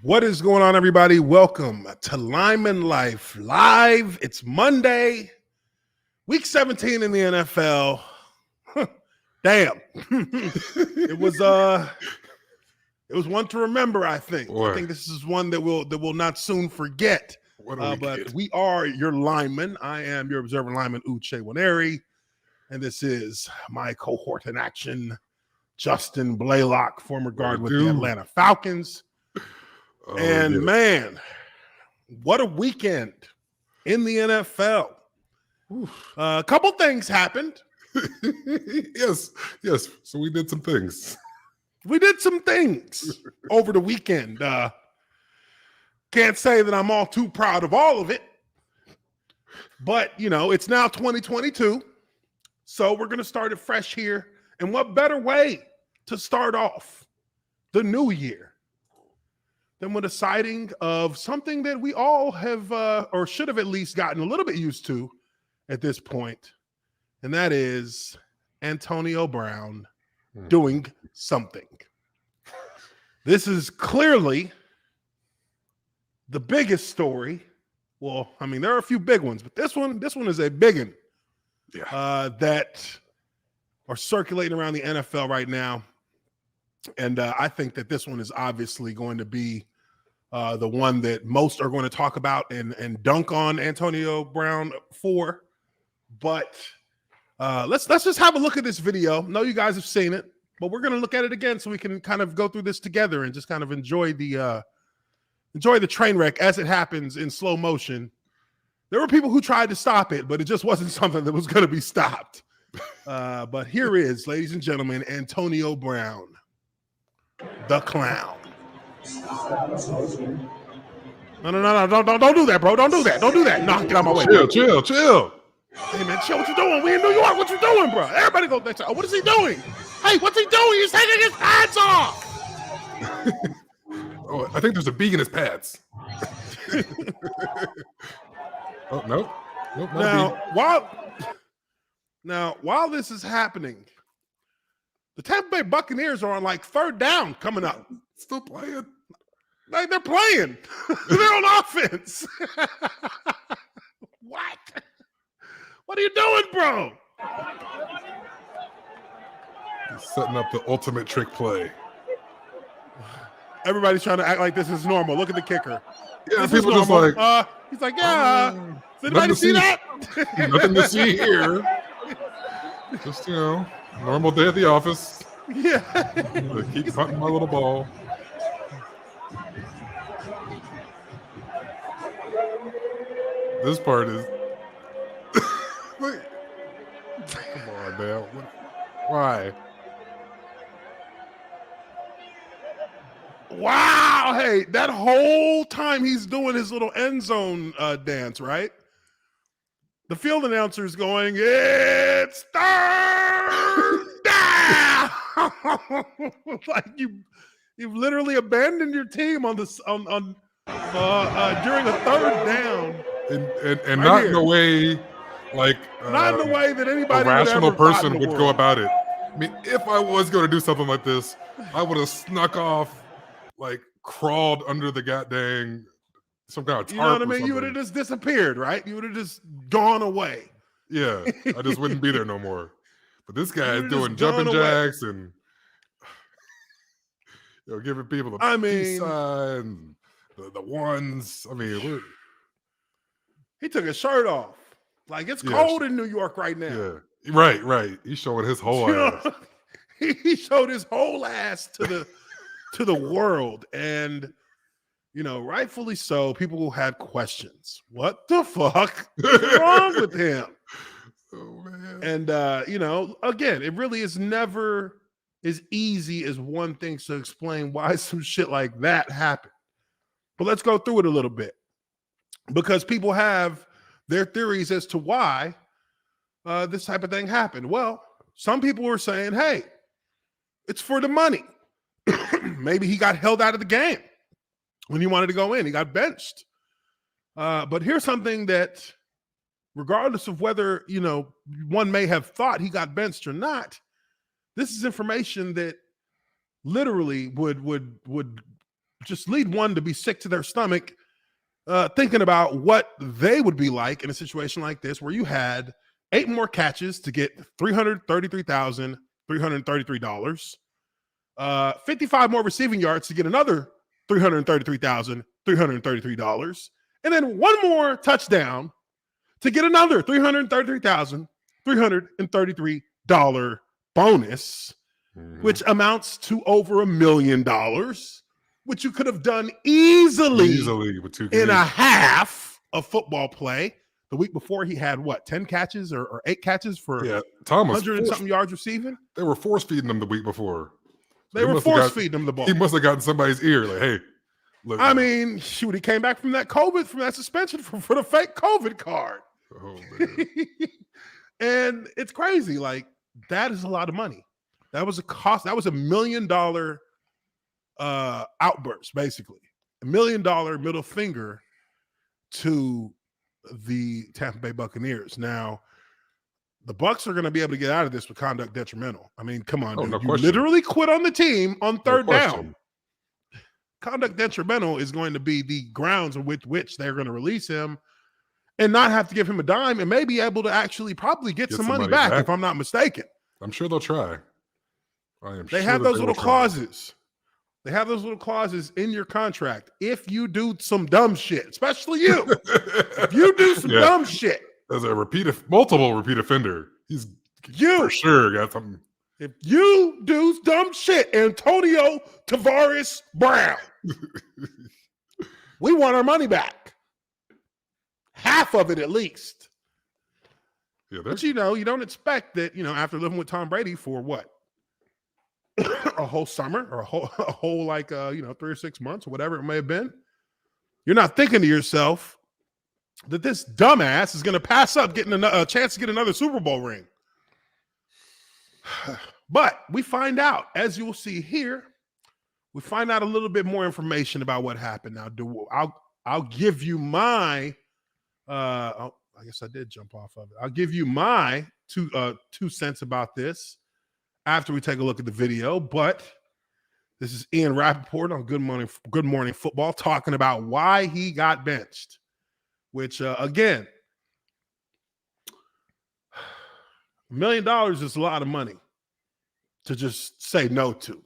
What is going on, everybody? Welcome to Lineman Life Live. It's Monday, week 17 in the NFL. Damn. It was one to remember, I think. Boy. I think this is one that we'll not soon forget. But we are your linemen. I am your observer lineman, Uche Waneri, and this is my cohort in action, Justin Blaylock, former guard with the Atlanta Falcons. Man, what a weekend in the NFL. A couple things happened. Yes. So we did some things. Over the weekend. Can't say that I'm all too proud of all of it. But, it's now 2022. So we're going to start it fresh here. And what better way to start off the new year than with a sighting of something that we all have or should have at least gotten a little bit used to at this point, and that is Antonio Brown doing something. This is clearly the biggest story. Well, I mean, there are a few big ones, but this one is a big one that are circulating around the NFL right now. And I think that this one is obviously going to be the one that most are going to talk about and dunk on Antonio Brown for. But let's just have a look at this video. I know you guys have seen it, but we're going to look at it again so we can kind of go through this together and just kind of enjoy the train wreck as it happens in slow motion. There were people who tried to stop it, but it just wasn't something that was going to be stopped. But here is, ladies and gentlemen, Antonio Brown, the clown. No, don't do that, bro. Don't do that. No, get out of my way. Chill. Hey, man, chill. What you doing? We in New York. What you doing, bro? Everybody go next. Oh, what is he doing? Hey, what's he doing? He's taking his pads off. Oh, I think there's a bee in his pads. Oh, nope. While this is happening, the Tampa Bay Buccaneers are on like third down coming up. Still playing. Like they're playing. They're on offense. What? What are you doing, bro? He's setting up the ultimate trick play. Everybody's trying to act like this is normal. Look at the kicker. Yeah, people just like. He's like, yeah. Does anybody see that? Nothing to see here. Just, normal day at the office. Yeah. I keep hunting my little ball. This part is. Come on, man. Why? Wow. Hey, that whole time he's doing his little end zone dance, right? The field announcer is going, it's third down. Like you've literally abandoned your team on this during a third down. And not here. In a way like not in the way that anybody a rational person would go about it. I mean, if I was going to do something like this, I would have snuck off, like crawled under the goddamn some kind of tarp. You know what I mean? You would have just disappeared, right? You would have just gone away. Yeah, I just wouldn't be there no more. But this guy is doing jumping jacks and giving people the peace sign, the ones. I mean, he took his shirt off. Like it's cold in New York right now. Yeah, right. He's showing his whole ass. He showed his whole ass to the world, and rightfully so. People had questions. What the fuck is wrong with him? Oh man! And again, it really is never as easy as one thinks to explain why some shit like that happened. But let's go through it a little bit, because people have their theories as to why this type of thing happened. Well, some people were saying, hey, it's for the money. Maybe he got held out of the game when he wanted to go in. He got benched. But here's something that, regardless of whether, one may have thought he got benched or not, this is information that literally would just lead one to be sick to their stomach, thinking about what they would be like in a situation like this, where you had 8 more catches to get $333,333, 55 more receiving yards to get another $333,333, and then 1 more touchdown to get another $333,333 bonus, which amounts to over $1 million, which you could have done easily with 2 in a half of football play. The week before, he had 10 catches or 8 catches for Thomas 100 and something yards receiving. They were force feeding him the week before. They were force feeding him the ball. He must have gotten somebody's ear, like, hey, look. I mean, shoot, he came back from that suspension for the fake COVID card. Oh, man. And it's crazy. Like, that is a lot of money. That was a cost. That was $1 million outburst, basically. $1 million middle finger to the Tampa Bay Buccaneers. Now, the Bucs are going to be able to get out of this with conduct detrimental. I mean, come on, dude. No You question. literally quit on the team on third No question. down. Conduct detrimental is going to be the grounds with which they're going to release him and not have to give him a dime and may be able to actually probably get some money back, if I'm not mistaken. I'm sure they'll try. They have those little clauses. They have those little clauses in your contract. If you do some dumb shit, especially you, if you do some dumb shit. As a multiple repeat offender, he's for sure got something. If you do dumb shit, Antonio Tavares Brown, we want our money back. Half of it at least. Yeah, but you don't expect that, after living with Tom Brady for what? A whole summer or a whole 3 or 6 months or whatever it may have been. You're not thinking to yourself that this dumbass is going to pass up getting a chance to get another Super Bowl ring. But we find out, as you will see here, we find out a little bit more information about what happened. Now, I'll give you my I guess I did jump off of it. I'll give you my 2 cents about this after we take a look at the video. But this is Ian Rappaport on Good Morning Football talking about why he got benched, which, again, $1 million is a lot of money to just say no to.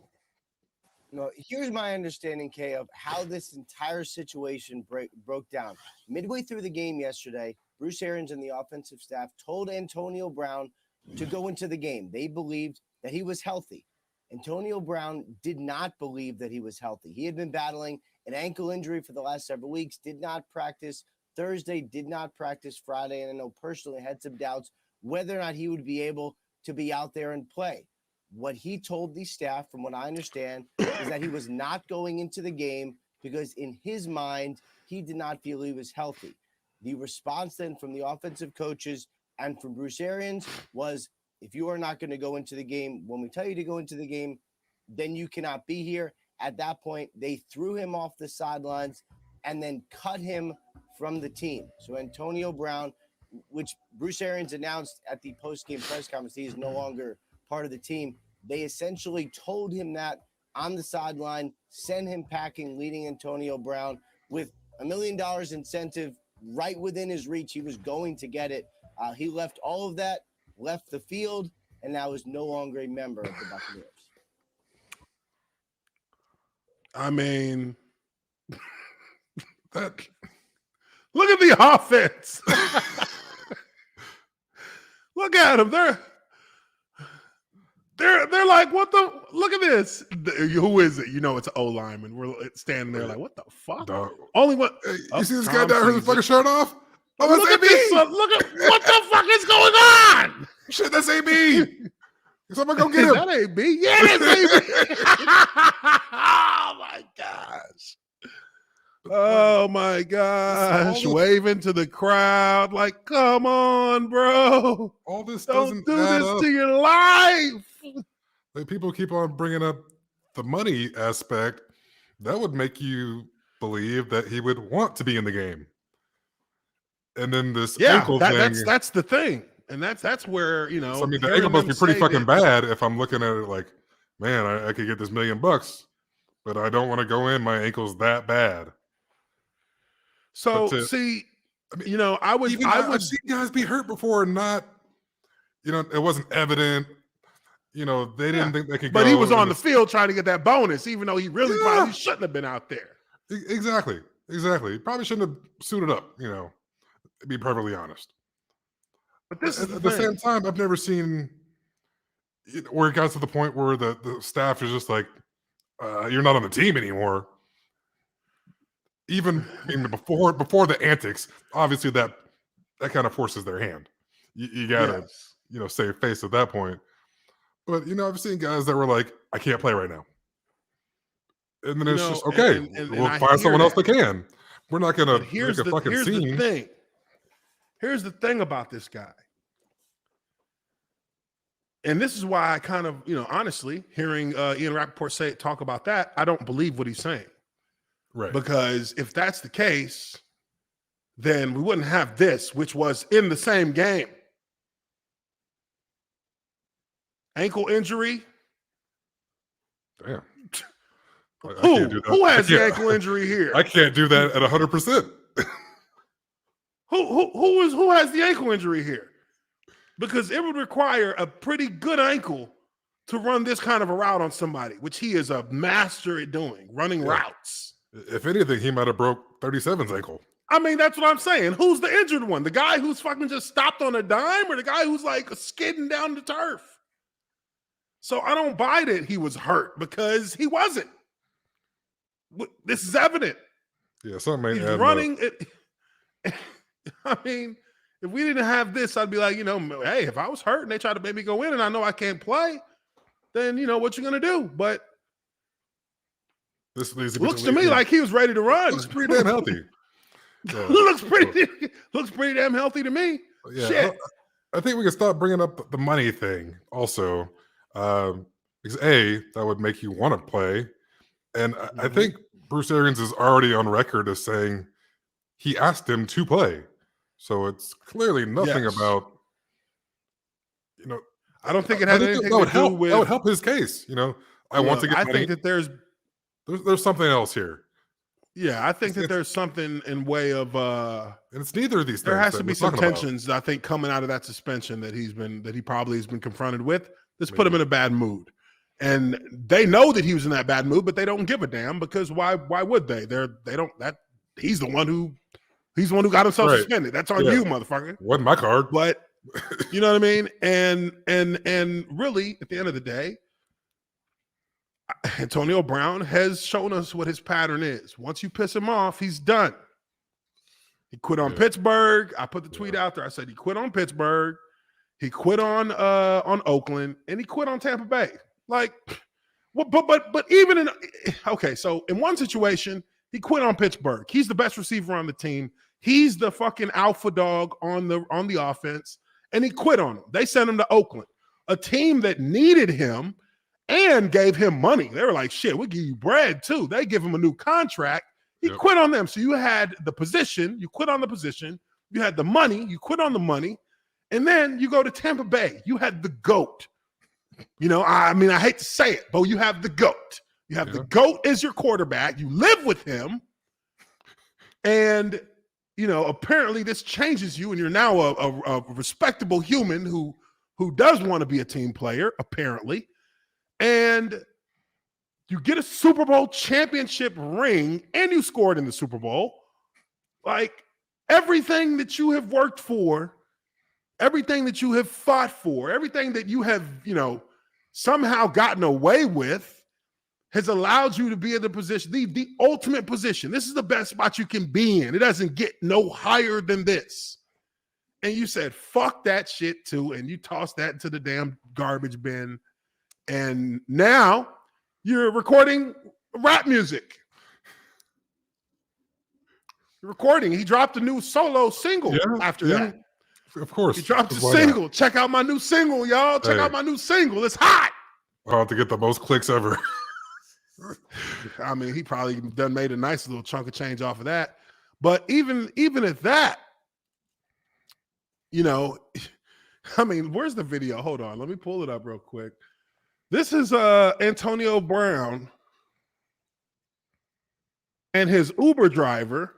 No, here's my understanding, Kay, of how this entire situation broke down. Midway through the game yesterday, Bruce Arians and the offensive staff told Antonio Brown to go into the game. They believed that he was healthy. Antonio Brown did not believe that he was healthy. He had been battling an ankle injury for the last several weeks, did not practice Thursday, did not practice Friday, and I know personally had some doubts whether or not he would be able to be out there and play. What he told the staff, from what I understand, is that he was not going into the game because in his mind, he did not feel he was healthy. The response then from the offensive coaches and from Bruce Arians was, if you are not going to go into the game, when we tell you to go into the game, then you cannot be here. At that point, they threw him off the sidelines and then cut him from the team. So Antonio Brown, which Bruce Arians announced at the post-game press conference, he is no longer part of the team. They essentially told him that on the sideline, send him packing, leading Antonio Brown with $1 million incentive right within his reach. He was going to get it. He left all of that, left the field, and now is no longer a member of the Buccaneers. I mean, look at the offense. Look at them. They're like, what the? Look at this. Who is it? It's an O lineman. We're standing there like, what the fuck? Dog. Only one. Hey, you see this guy down here with his fucking shirt off? Oh, look at this. Look at what the fuck is going on? Shit, that's AB. Somebody go get him. That ain't me. Yeah, that's AB. Oh my gosh. Oh my gosh. Waving to the crowd like, come on, bro. All this Don't doesn't do add this up. to your life. Like, people keep on bringing up the money aspect. That would make you believe that he would want to be in the game. And then this ankle thing. That's the thing. And that's where, So, I mean, the ankle must be pretty fucking bad if I'm looking at it like, man, I could get this $1 million. but I don't want to go in. My ankle's that bad. So But see, I mean, you know, I would I've seen guys be hurt before and not, it wasn't evident. They didn't think they could go. But he was on and the field trying to get that bonus, even though he really Yeah. probably shouldn't have been out there. Exactly. He probably shouldn't have suited up, to be perfectly honest. But this is At the same time, I've never seen where it got to the point where the staff is just like, you're not on the team anymore. Even before the antics, obviously that kind of forces their hand. You gotta, save face at that point. But I've seen guys that were like, I can't play right now. And then it's just okay. We'll find someone else that can. We're not gonna make a fucking scene. Here's the thing about this guy. And this is why I kind of, honestly, hearing Ian Rappaport talk about that, I don't believe what he's saying. Right. Because if that's the case, then we wouldn't have this, which was in the same game. Ankle injury. Damn. Who has the ankle injury here? I can't do that at 100%. Who has the ankle injury here? Because it would require a pretty good ankle to run this kind of a route on somebody, which he is a master at doing, running routes. If anything, he might have broke 37's ankle. I mean, that's what I'm saying. Who's the injured one? The guy who's fucking just stopped on a dime, or the guy who's like skidding down the turf? So I don't buy that he was hurt, because he wasn't. This is evident. Yeah, something ain't He's running it. I mean, if we didn't have this, I'd be like, hey, if I was hurt and they try to maybe go in and I know I can't play, then what you gonna do? But this looks to me like he was ready to run. Looks pretty damn healthy. Yeah. looks pretty damn healthy to me. Yeah, Shit. I think we can stop bringing up the money thing also, because that would make you want to play, and I think Bruce Arians is already on record as saying he asked him to play, so it's clearly nothing about. I don't think it had anything to do with. That would help his case. I want to get money. I think that there's something else here. Yeah, I think that there's something in way of and it's neither of these things. There has to be some tensions, I think, coming out of that suspension that he probably has been confronted with. This put him in a bad mood. And they know that he was in that bad mood, but they don't give a damn, because why would they? He's the one who got himself suspended. That's on you, motherfucker. Wasn't my card. But you know what I mean? And really, at the end of the day, Antonio Brown has shown us what his pattern is. Once you piss him off, he's done. He quit on Pittsburgh. I put the tweet out there. I said he quit on Pittsburgh. He quit on Oakland, and he quit on Tampa Bay. Like, but even so in one situation, he quit on Pittsburgh. He's the best receiver on the team. He's the fucking alpha dog on the offense, and he quit on him. They sent him to Oakland, a team that needed him and gave him money. They were like, shit, we'll give you bread too. They give him a new contract. He quit on them. So you had the position, you quit on the position, you had the money, you quit on the money, and then you go to Tampa Bay. You had the GOAT. I mean, I hate to say it, but you have the GOAT. You have the GOAT as your quarterback. You live with him. And, apparently this changes you, and you're now a respectable human who does want to be a team player, apparently. And you get a Super Bowl championship ring, and you scored in the Super Bowl. Like, everything that you have worked for, everything that you have fought for, everything that you have, somehow gotten away with has allowed you to be in the position, the ultimate position. This is the best spot you can be in. It doesn't get no higher than this. And you said, fuck that shit too, and you tossed that into the damn garbage bin. And now you're recording rap music. You're recording. He dropped a new solo single after that. Of course. He dropped a single. Not? Check out my new single, y'all. Check out my new single. It's hot. I'll have to get the most clicks ever. I mean, he probably done made a nice little chunk of change off of that. But even at that, I mean, where's the video? Hold on. Let me pull it up real quick. This is Antonio Brown And his Uber driver.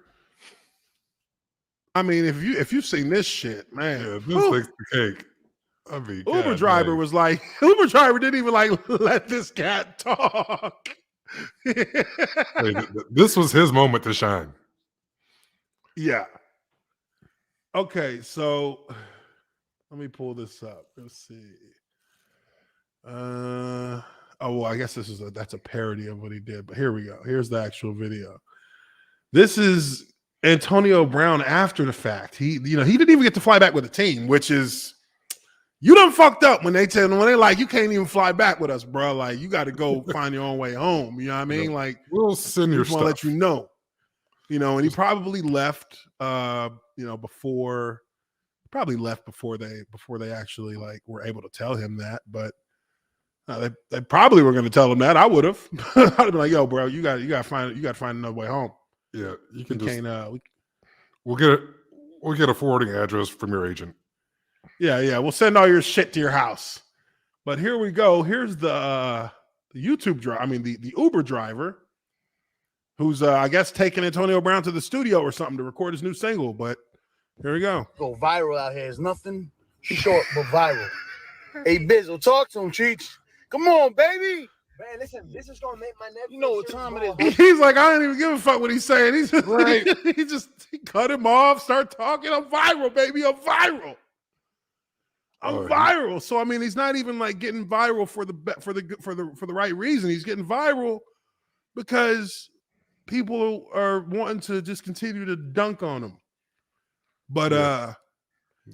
I mean, if you've seen this shit, man. Yeah, this takes the cake. I mean, Uber driver was like, Uber driver didn't even like let this cat talk. Wait, this was his moment to shine. Yeah. Okay, so let me pull this up. Let's see. Oh well, I guess that's a parody of what he did. But here we go. Here's the actual video. This is Antonio Brown after the fact. He didn't even get to fly back with the team, which is you done fucked up when they like you can't even fly back with us, bro. Like you got to go find your own way home. You know what I mean? Like we'll send your stuff. Let you know. And he probably left. Before they actually like were able to tell him that, but they probably were going to tell him that. I would have. I'd have been like, "Yo, bro, you got to find another way home." Yeah, you can we'll get a forwarding address from your agent. Yeah, we'll send all your shit to your house. But here we go. Here's the YouTube driver. I mean, the Uber driver, who's I guess taking Antonio Brown to the studio or something to record his new single. But here we go. Go viral out here. It's nothing short but viral. Hey, Bizzle, talk to him, Cheech. Come on, baby. Man, listen, this is gonna make my nephew. You know what time it is. He's like, I don't even give a fuck what he's saying. He's just, right. he cut him off, start talking. I'm viral, baby. I'm viral. I'm viral. So I mean, he's not even like getting viral for the right reason. He's getting viral because people are wanting to just continue to dunk on him. But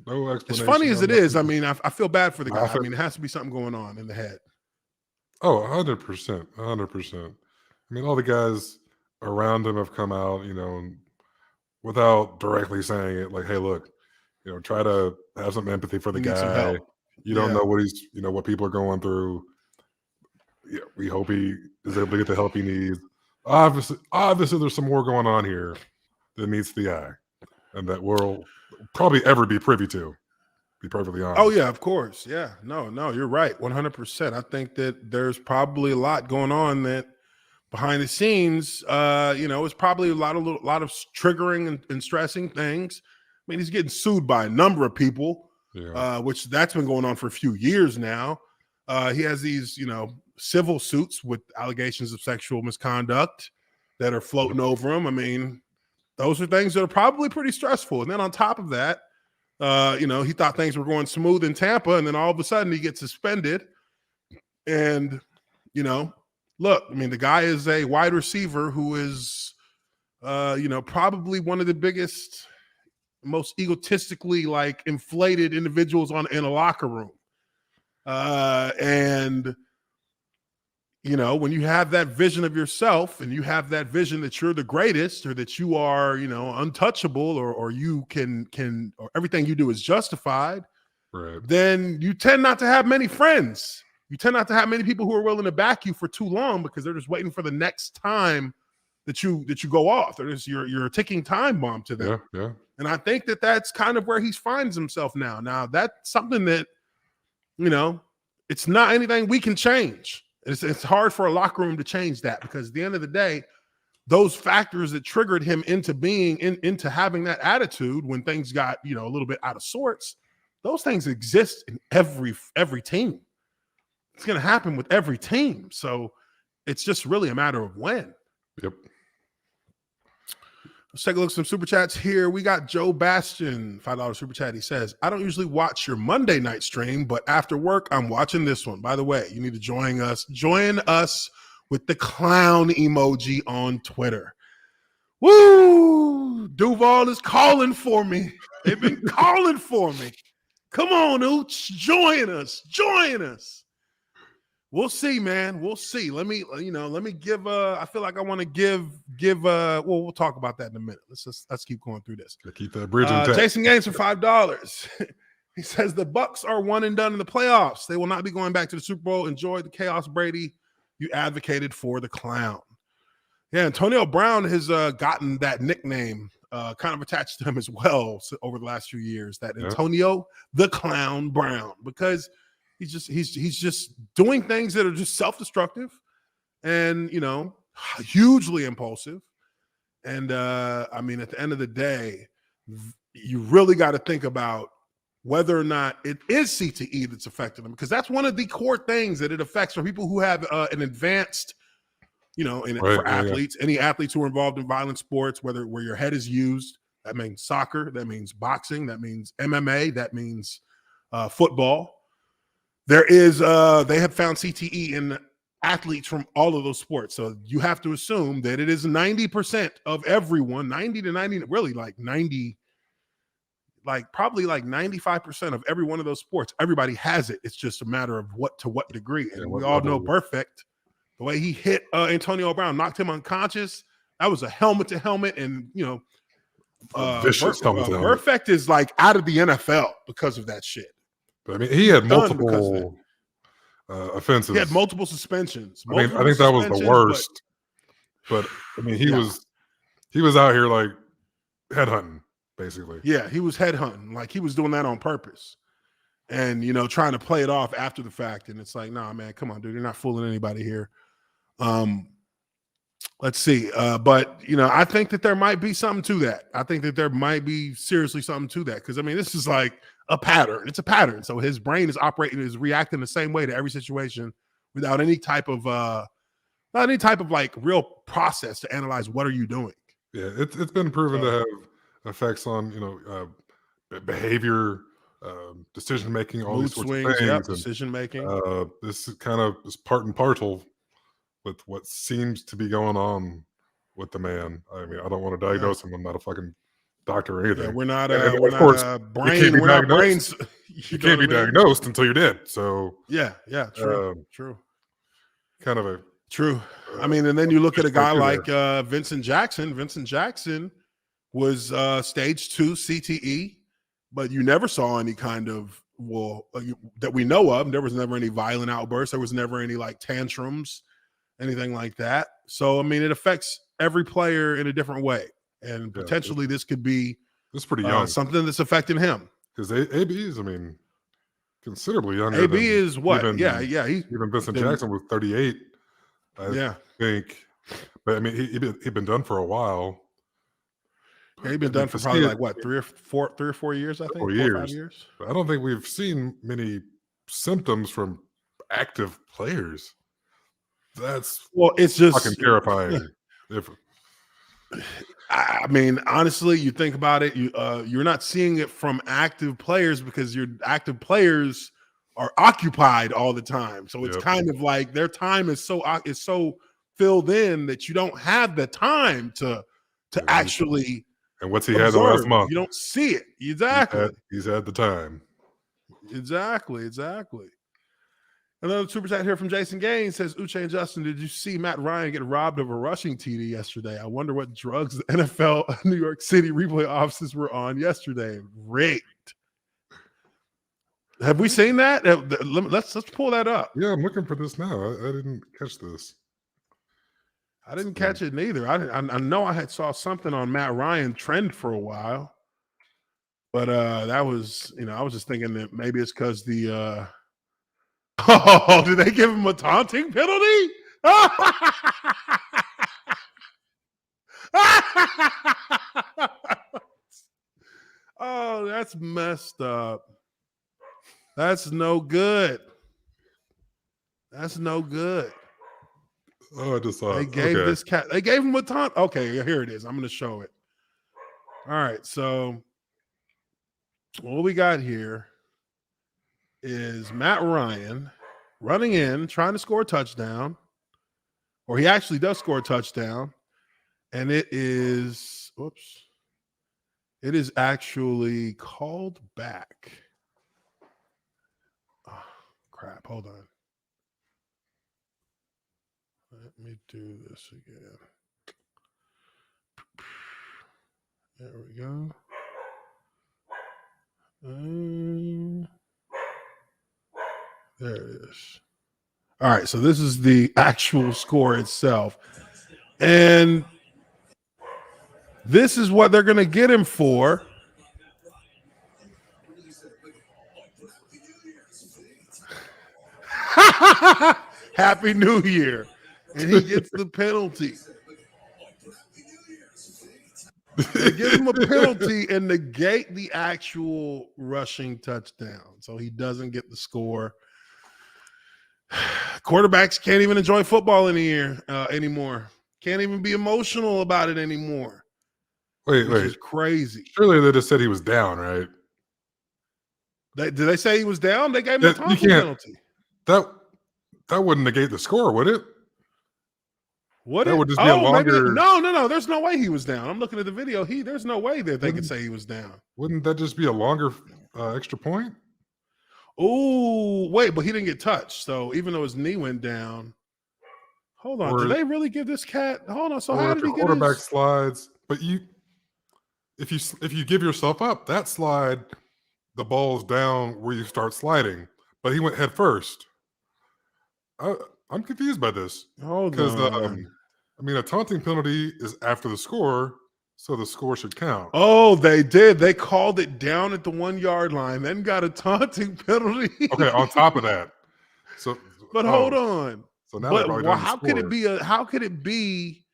no explanation. As funny as it is, I mean, I feel bad for the guy. I mean, it has to be something going on in the head. Oh, 100%. 100%. I mean, all the guys around him have come out, and without directly saying it, like, hey, look, try to have some empathy for the guy. You don't know what he's, what people are going through. Yeah, we hope he is able to get the help he needs. Obviously, there's some more going on here that meets the eye, and that we'll probably ever be privy to. Be perfectly honest. Oh yeah, of course. Yeah, no, you're right, 100%. I think that there's probably a lot going on that behind the scenes. It's probably a lot of triggering and stressing things. I mean, he's getting sued by a number of people, which that's been going on for a few years now. He has these, civil suits with allegations of sexual misconduct that are floating over him. I mean, those are things that are probably pretty stressful. And then on top of that, he thought things were going smooth in Tampa, and then all of a sudden he gets suspended. And, look, I mean, the guy is a wide receiver who is, probably one of the biggest, most egotistically like inflated individuals in a locker room. When you have that vision of yourself and you have that vision that you're the greatest or that you are, untouchable or you can or everything you do is justified, right, then you tend not to have many friends. You tend not to have many people who are willing to back you for too long because they're just waiting for the next time that you go off. You're a ticking time bomb to them. Yeah. And I think that that's kind of where he finds himself now. Now, that's something that, it's not anything we can change. It's hard for a locker room to change that because at the end of the day, those factors that triggered him into being into having that attitude when things got, a little bit out of sorts, those things exist in every team. It's going to happen with every team. So it's just really a matter of when. Yep. Let's take a look at some super chats here. We got Joe Bastion, $5 super chat. He says, I don't usually watch your Monday night stream, but after work, I'm watching this one. By the way, you need to join us with the clown emoji on Twitter. Woo! Duval is calling for me. They've been calling for me. Come on, Ooch. Join us. We'll see, man. We'll see. Let me give I feel like I want to give we'll talk about that in a minute. Let's keep going through this. Keep that bridge intact. Jason Gaines for $5. He says the Bucs are one and done in the playoffs. They will not be going back to the Super Bowl. Enjoy the chaos, Brady. You advocated for the clown. Yeah, Antonio Brown has gotten that nickname kind of attached to him as well over the last few years. That Antonio the Clown Brown, because he's just doing things that are just self-destructive and, hugely impulsive. And I mean, at the end of the day, you really got to think about whether or not it is CTE that's affecting them, because that's one of the core things that it affects for people who have an advanced, for athletes, any athletes who are involved in violent sports, where your head is used. That means soccer, that means boxing, that means MMA, that means football. There is, they have found CTE in athletes from all of those sports. So you have to assume that it is 90% of everyone, 90 to 90, really like 90, probably 95% of every one of those sports. Everybody has it. It's just a matter of what degree. And we all know perfect. The way he hit Antonio Brown, knocked him unconscious. That was a helmet to helmet. And, vicious helmet to helmet. Perfect is like out of the NFL because of that shit. But I mean, he had multiple offenses. He had multiple suspensions. I think that was the worst. But I mean, he was out here like headhunting, basically. Yeah, he was headhunting. Like he was doing that on purpose. And, trying to play it off after the fact. And it's like, nah, man, come on, dude. You're not fooling anybody here. Let's see. But, I think that there might be something to that. I think that there might be seriously something to that. Because, I mean, this is like a pattern. It's a pattern. So his brain is reacting the same way to every situation without any type of like real process to analyze what are you doing. Yeah, it's been proven to have effects on, behavior, decision making, all Mood these sorts swings, of things. yep, decision making. This is kind of part and parcel with what seems to be going on with the man. I mean, I don't want to diagnose him. I'm not a fucking doctor or anything. Yeah, we're not. Of course, we're not brains. You can't be diagnosed until you're dead. So yeah, true. Kind of a true. I mean, and then you look at a guy like Vincent Jackson. Vincent Jackson was stage 2 CTE, but you never saw any kind of that we know of. There was never any violent outbursts. There was never any like tantrums, anything like that. So I mean, it affects every player in a different way, and potentially this could be pretty young, something that's affecting him. Because AB is, I mean, considerably younger. AB is what? Even Vincent Jackson was 38. I think, but I mean, he'd been done for a while. Yeah, he'd been done for probably like what, 3 or 4 years, I think. 4 or 5 years. I don't think we've seen many symptoms from active players. It's just fucking terrifying. I mean, honestly, you think about it, you're not seeing it from active players because your active players are occupied all the time. So it's kind of like their time is so filled in that you don't have the time to actually. And what's he had the last month? You don't see it. Exactly. He's had the time. Exactly. Another super chat here from Jason Gaines says, Uche and Justin, did you see Matt Ryan get robbed of a rushing TD yesterday? I wonder what drugs the NFL New York City replay offices were on yesterday. Rigged. Have we seen that? Let's pull that up. Yeah, I'm looking for this now. I didn't catch this. I didn't catch it neither. I know I saw something on Matt Ryan trend for a while, but that was, I was just thinking that maybe it's because the did they give him a taunting penalty? Oh, that's messed up. That's no good. Oh, I just saw they gave this cat. They gave him a taunt. Okay, here it is. I'm going to show it. All right, so what we got here is Matt Ryan running in, trying to score a touchdown, or he actually does score a touchdown, and it is actually called back. Oh, crap. Hold on. Let me do this again. There we go. There it is. All right, so this is the actual score itself. And this is what they're going to get him for. Happy New Year. And he gets the penalty. They give him a penalty and negate the actual rushing touchdown, so he doesn't get the score. Quarterbacks can't even enjoy football anymore. Can't even be emotional about it anymore. Wait. It's crazy. Surely they just said he was down, right? Did they say he was down? They gave him a taunting penalty. That wouldn't negate the score, would it? Would that it? would just be a longer. No. There's no way he was down. I'm looking at the video. There's no way that they could say he was down. Wouldn't that just be a longer extra point? Oh, wait, but he didn't get touched. So even though his knee went down, hold on. Did they really give this cat? Hold on. So how did he get quarterback slides? But if you give yourself up, that slide, the ball's down where you start sliding. But he went head first. I'm confused by this. Hold on. A taunting penalty is after the score, so the score should count. Oh, they did. They called it down at the 1 yard line, then got a taunting penalty. Okay, on top of that. But hold on. So now how could it be?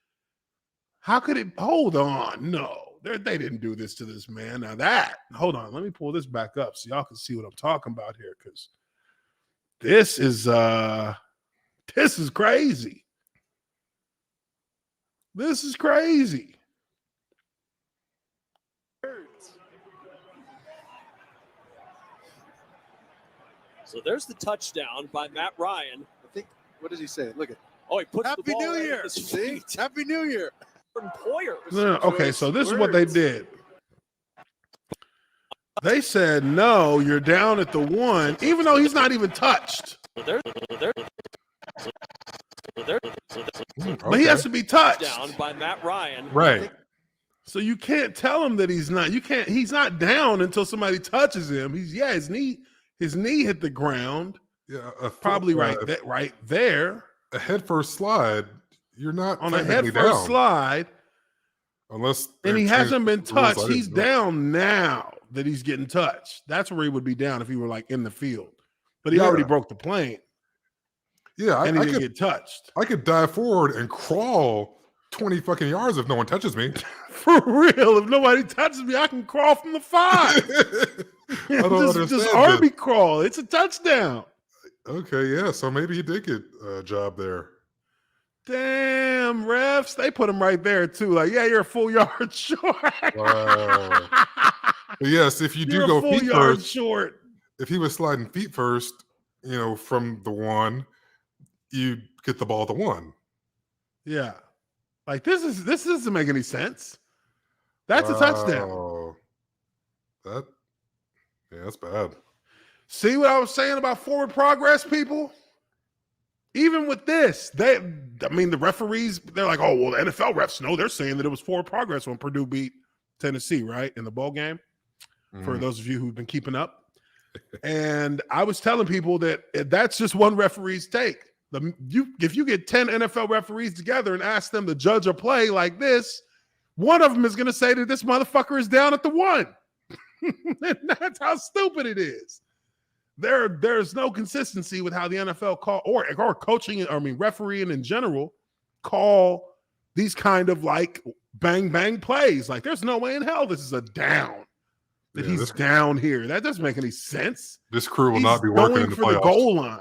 Hold on. No, they didn't do this to this man. Now hold on. Let me pull this back up so y'all can see what I'm talking about here, because this is crazy. This is crazy. So there's the touchdown by Matt Ryan. I think, what does he say? Look at. Oh, he puts Happy the ball New right Year. at his See? feet. Happy New Year. Poyer. No, okay, so this is what they did. They said, no, you're down at the 1, even though he's not even touched. But he has to be touched. Down by Matt Ryan. Right. So you can't tell him that he's not. He's not down until somebody touches him. His knee hit the ground. Yeah, probably right there. A head first slide, you're not on a head first slide. Unless he hasn't been touched. He's down now that he's getting touched. That's where he would be down if he were like in the field. But he already broke the plane. Yeah, and he didn't get touched. I could dive forward and crawl 20 fucking yards if no one touches me. For real, if nobody touches me, I can crawl from the 5. I don't understand. Just army crawl. It's a touchdown. Okay, yeah. So maybe he did get a job there. Damn, refs. They put him right there, too. Like, yeah, you're a full yard short. Wow. But yes, if you do go full feet yard first, short. If he was sliding feet first, from the 1, you get the ball at the 1. Yeah. Like, this doesn't make any sense. That's a touchdown. That's bad. See what I was saying about forward progress, people? Even with this, the referees, they're like, oh, well, the NFL refs know. They're saying that it was forward progress when Purdue beat Tennessee, right, in the bowl game, for those of you who've been keeping up. And I was telling people that that's just one referee's take. If you get 10 NFL referees together and ask them to judge a play like this, one of them is going to say that this motherfucker is down at the 1. And that's how stupid it is. There's no consistency with how the NFL call or coaching, refereeing in general, call these kind of like bang bang plays. Like, there's no way in hell this is a down. That he's down here. That doesn't make any sense. This crew will not be working in the playoffs. The goal line.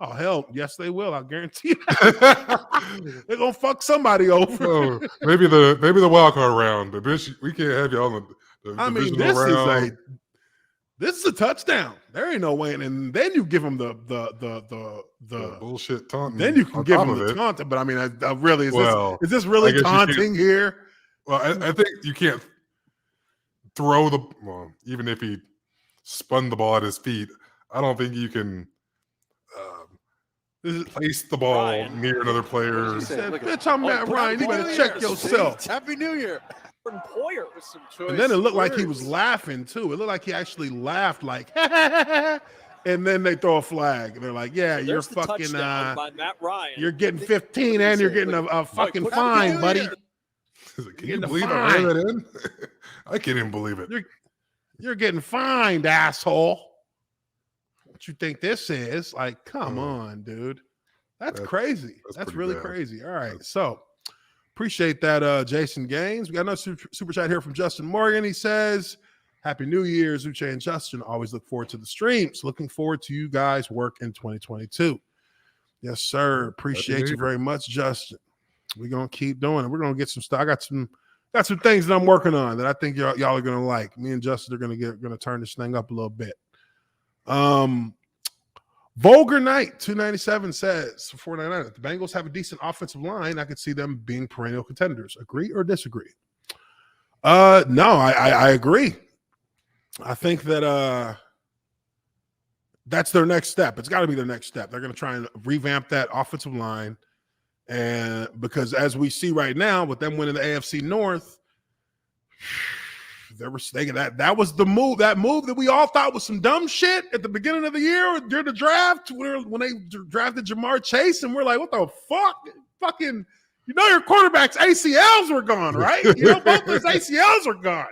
Oh, hell, yes, they will. I guarantee that. They're gonna fuck somebody over. Maybe the wild card round, but bitch, we can't have y'all on the divisional round. This is a touchdown. There ain't no way. And then you give him the bullshit taunting. Then you can give him the taunting. But really, is this really taunting here? Well, I think you can't throw even if he spun the ball at his feet, I don't think you can place the ball near another player. Bitch, I'm Matt Ryan. You better check yourself. Happy New Year. Poyer with some choice. And then it looked like he was laughing too. It looked like he actually laughed, like, and then they throw a flag, and they're like, "Yeah, you're fucking, by Matt Ryan. You're getting 15, and you're getting a fucking fine, buddy." Can you believe I ran that in? I can't even believe it. You're getting fined, asshole. What you think this is? Like, come on, dude. That's crazy. That's really crazy. All right, so Appreciate that, Jason Gaines. We got another super chat here from Justin Morgan. He says, Happy New Year, Zuche and Justin. Always look forward to the streams. Looking forward to you guys' work in 2022. Yes, sir. Appreciate you very much, Justin. We're going to keep doing it. We're going to get some stuff. I got some things that I'm working on that I think y'all are going to like. Me and Justin are going to turn this thing up a little bit. Vulgar Knight 297 says 499. If the Bengals have a decent offensive line, I could see them being perennial contenders. Agree or disagree? No, I agree. I think that that's their next step. It's got to be their next step. They're going to try and revamp that offensive line, and because as we see right now, with them winning the AFC North, that was the move. That move that we all thought was some dumb shit at the beginning of the year during the draft, when they drafted Jamar Chase, and we're like, what the fuck? Fucking, your quarterback's ACLs were gone, right? Both those ACLs are gone.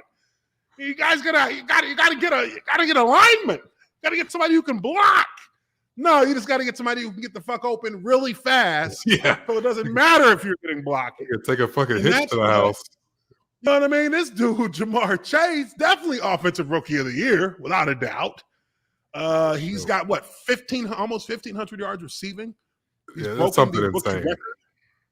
You guys gotta get a lineman. Got to get somebody who can block. No, you just got to get somebody who can get the fuck open really fast. Yeah. So it doesn't matter if you're getting blocked. You take a fucking hitch to the house. You know what I mean? This dude, Jamar Chase, definitely offensive rookie of the year, without a doubt. He's got almost 1,500 yards receiving. That's something insane.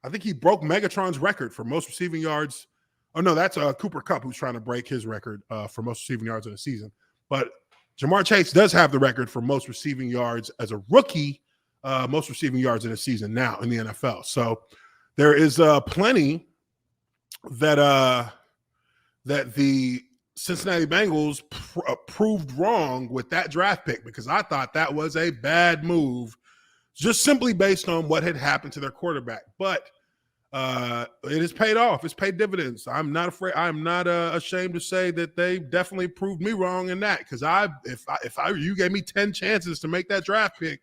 I think he broke Megatron's record for most receiving yards. Oh no, that's Cooper Kupp who's trying to break his record for most receiving yards in a season. But Jamar Chase does have the record for most receiving yards as a rookie, most receiving yards in a season now in the NFL. So there is plenty that the Cincinnati Bengals proved wrong with that draft pick, because I thought that was a bad move just simply based on what had happened to their quarterback. But it has paid off. It's paid dividends. I'm not afraid. I'm not ashamed to say that they definitely proved me wrong in that, because if you gave me 10 chances to make that draft pick,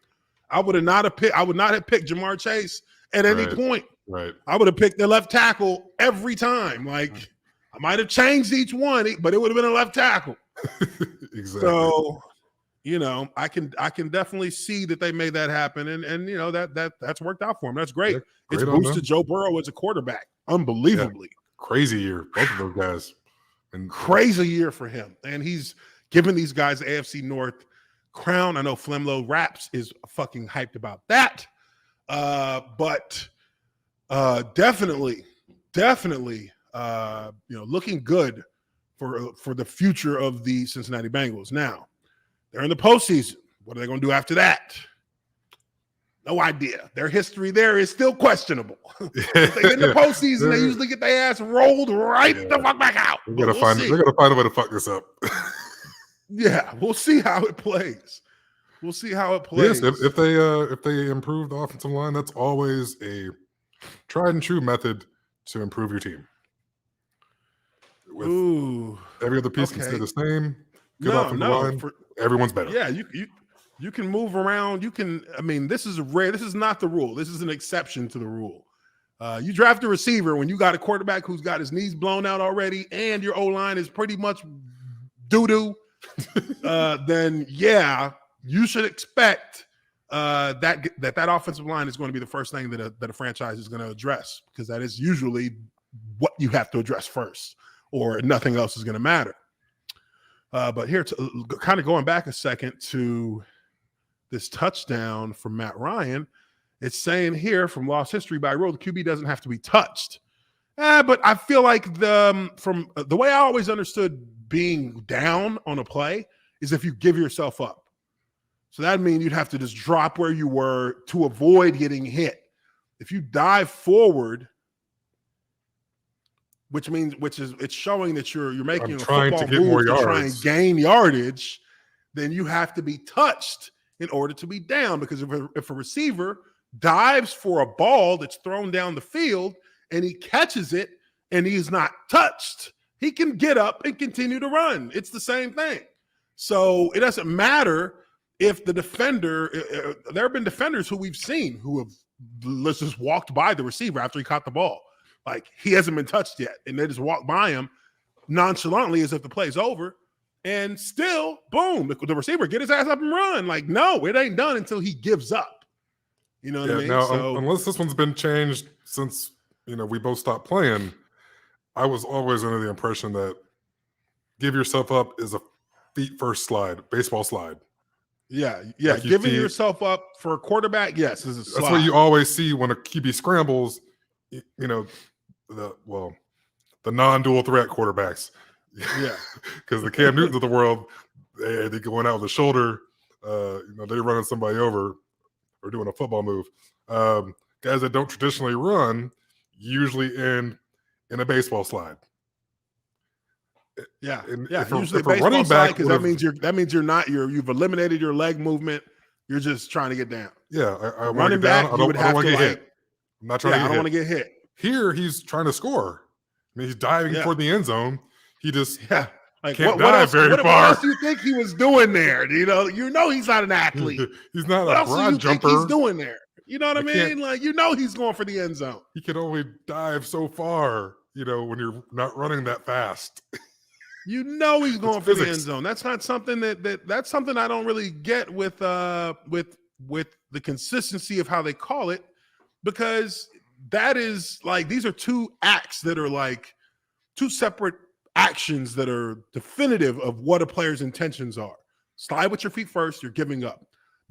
I would not have picked Jamar Chase at any point. Right. I would have picked the left tackle every time. Like, I might have changed each one, but it would have been a left tackle. Exactly. So, I can definitely see that they made that happen, and that's worked out for them. That's great. It's boosted Joe Burrow as a quarterback unbelievably. Yeah. Crazy year, both of those guys, and crazy year for him. And he's given these guys the AFC North crown. I know Flemlo Raps is fucking hyped about that, but definitely, looking good for the future of the Cincinnati Bengals. Now, they're in the postseason. What are they going to do after that? No idea. Their history there is still questionable. If they get in the postseason, they usually get their ass rolled the fuck back out. They're gonna find a way to fuck this up. Yeah, we'll see how it plays. Yes, if they improve the offensive line, that's always a tried and true method to improve your team. With every other piece can stay the same. Good offensive line. Everyone's better. Yeah, you can move around. This is rare. This is not the rule. This is an exception to the rule. You draft a receiver when you got a quarterback who's got his knees blown out already and your O-line is pretty much doo-doo, then you should expect that offensive line is going to be the first thing that a franchise is going to address, because that is usually what you have to address first, or nothing else is going to matter. But here, kind of going back a second to this touchdown from Matt Ryan, it's saying here from Lost History by Rhule, the QB doesn't have to be touched. But I feel like from the way I always understood being down on a play is if you give yourself up. So that means you'd have to just drop where you were to avoid getting hit. If you dive forward, it's showing that you're making a football move to try and gain yardage, then you have to be touched in order to be down. Because if a receiver dives for a ball that's thrown down the field and he catches it and he's not touched, he can get up and continue to run. It's the same thing. So it doesn't matter if the defender, there have been defenders who we've seen who have just walked by the receiver after he caught the ball. Like, he hasn't been touched yet, and they just walk by him nonchalantly as if the play's over, and still, boom, the receiver get his ass up and run. Like, no, it ain't done until he gives up. You know what I mean? Now, unless this one's been changed since we both stopped playing, I was always under the impression that give yourself up is a feet first slide, baseball slide. Yeah. Like Giving yourself up for a quarterback, yes, is a slide. That's what you always see when a QB scrambles. The non-dual threat quarterbacks. Yeah, because the Cam Newtons of the world, they going out with a shoulder. They're running somebody over or doing a football move. Guys that don't traditionally run usually end in a baseball slide. Yeah. And Usually if a running back, because that means you've eliminated your leg movement. You're just trying to get down. Yeah, I want to running get down. back, I don't want to get hit. I'm not trying to get hit. I don't want to get hit. Here, he's trying to score. I mean, he's diving toward the end zone. He just can't dive very far. What else do you think he was doing there? You know he's not an athlete. He's not what a else broad do you jumper. Think he's doing there? You know what I mean? Like, he's going for the end zone. He can only dive so far, when you're not running that fast. He's going for the end zone. That's not something that's something I don't really get with the consistency of how they call it, because that is like, these are two acts that are like two separate actions that are definitive of what a player's intentions are. Slide with your feet first, you're giving up.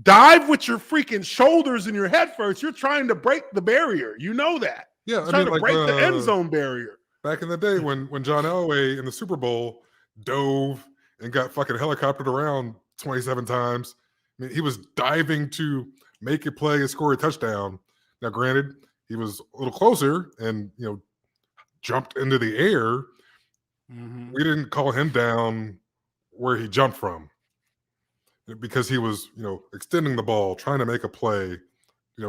Dive with your freaking shoulders and your head first, you're trying to break the barrier. You know that. Yeah, trying to break the end zone barrier. Back in the day when John Elway in the Super Bowl dove and got fucking helicoptered around 27 times. I mean, he was diving to make a play and score a touchdown. Now, granted, he was a little closer and, jumped into the air. Mm-hmm. We didn't call him down where he jumped from because he was, extending the ball, trying to make a play,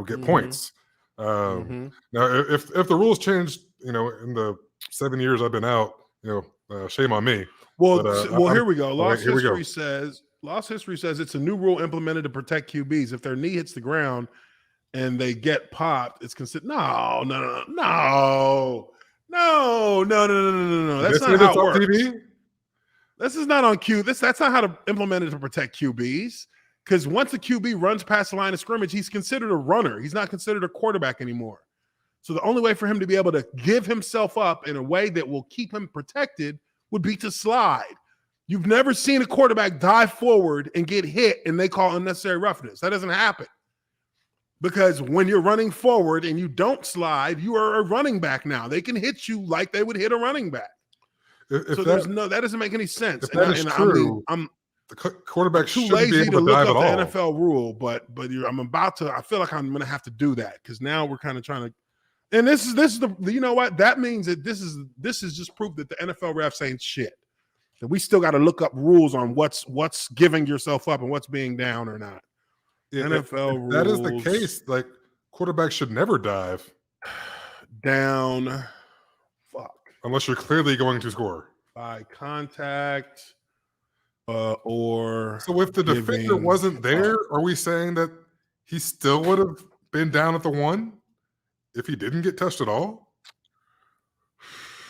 get points. Now, if the rules changed, in the 7 years I've been out, shame on me. Well, here we go. Lost history says it's a new rule implemented to protect QBs. If their knee hits the ground and they get popped, it's considered. No. That's not how it works. TV? This is not on Q. That's not how to implement it to protect QBs. Because once a QB runs past the line of scrimmage, he's considered a runner. He's not considered a quarterback anymore. So the only way for him to be able to give himself up in a way that will keep him protected would be to slide. You've never seen a quarterback dive forward and get hit and they call unnecessary roughness. That doesn't happen. Because when you're running forward and you don't slide, you are a running back now. They can hit you like they would hit a running back. That doesn't make any sense. If that is true, I'm the quarterback too shouldn't be lazy able to to look dive up at the all. NFL rule, but I feel like I'm going to have to do that because now we're kind of trying to. And this is the you know what that means that this is just proof that the NFL refs ain't shit. That we still got to look up rules on what's giving yourself up and what's being down or not. NFL rules. That is the case. Like quarterbacks should never dive down. Fuck. Unless you're clearly going to score by contact, or so if the defender wasn't there, are we saying that he still would have been down at the one if he didn't get touched at all?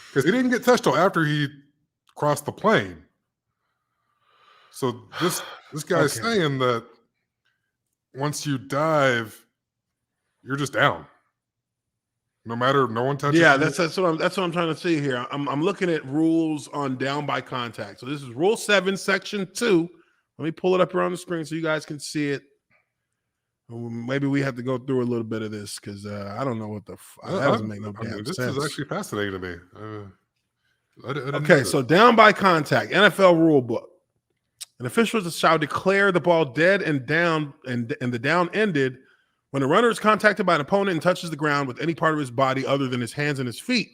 Because he didn't get touched till after he crossed the plane. So this guy's saying that once you dive, you're just down. No one touches. Yeah, that's what I'm trying to see here. I'm looking at rules on down by contact. So this is Rule 7, Section 2. Let me pull it up here on the screen so you guys can see it. Maybe we have to go through a little bit of this because I don't know what that doesn't make no damn sense. This is actually fascinating to me. Okay, so down by contact, NFL rule book. An official shall declare the ball dead and down, and the down ended when a runner is contacted by an opponent and touches the ground with any part of his body other than his hands and his feet.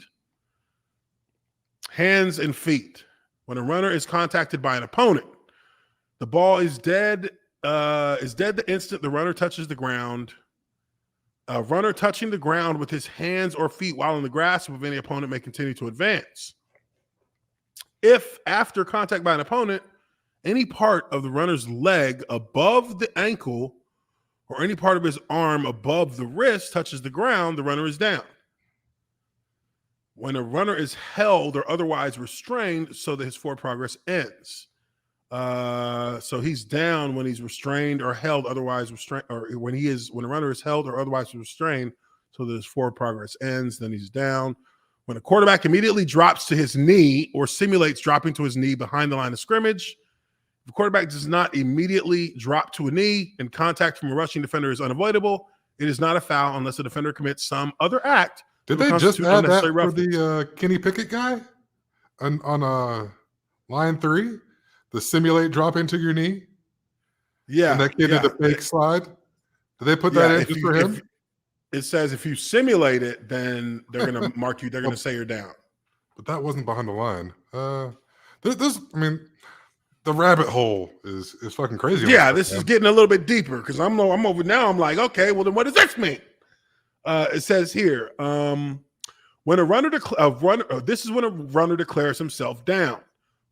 Hands and feet. When a runner is contacted by an opponent, the ball is dead. Is dead the instant the runner touches the ground. A runner touching the ground with his hands or feet while in the grasp of any opponent may continue to advance. If after contact by an opponent, any part of the runner's leg above the ankle or any part of his arm above the wrist touches the ground, the runner is down. When a runner is held or otherwise restrained so that his forward progress ends. So he's down when he's restrained or held otherwise restrained, or when a runner is held or otherwise restrained till this forward progress ends. Then he's down. When a quarterback immediately drops to his knee or simulates dropping to his knee behind the line of scrimmage, if the quarterback does not immediately drop to a knee and contact from a rushing defender is unavoidable, it is not a foul unless the defender commits some other act. Did they just add that for the Kenny Pickett guy on line 3? The simulate drop into your knee? Yeah. And that kid did the fake slide? Did they put that in just for him? It says if you simulate it, then they're going to mark you. They're going to say you're down. But that wasn't behind the line. The rabbit hole is fucking crazy. Yeah, this is getting a little bit deeper because I'm over now. I'm like, okay, well then what does this mean? It says here, when a runner this is when a runner declares himself down,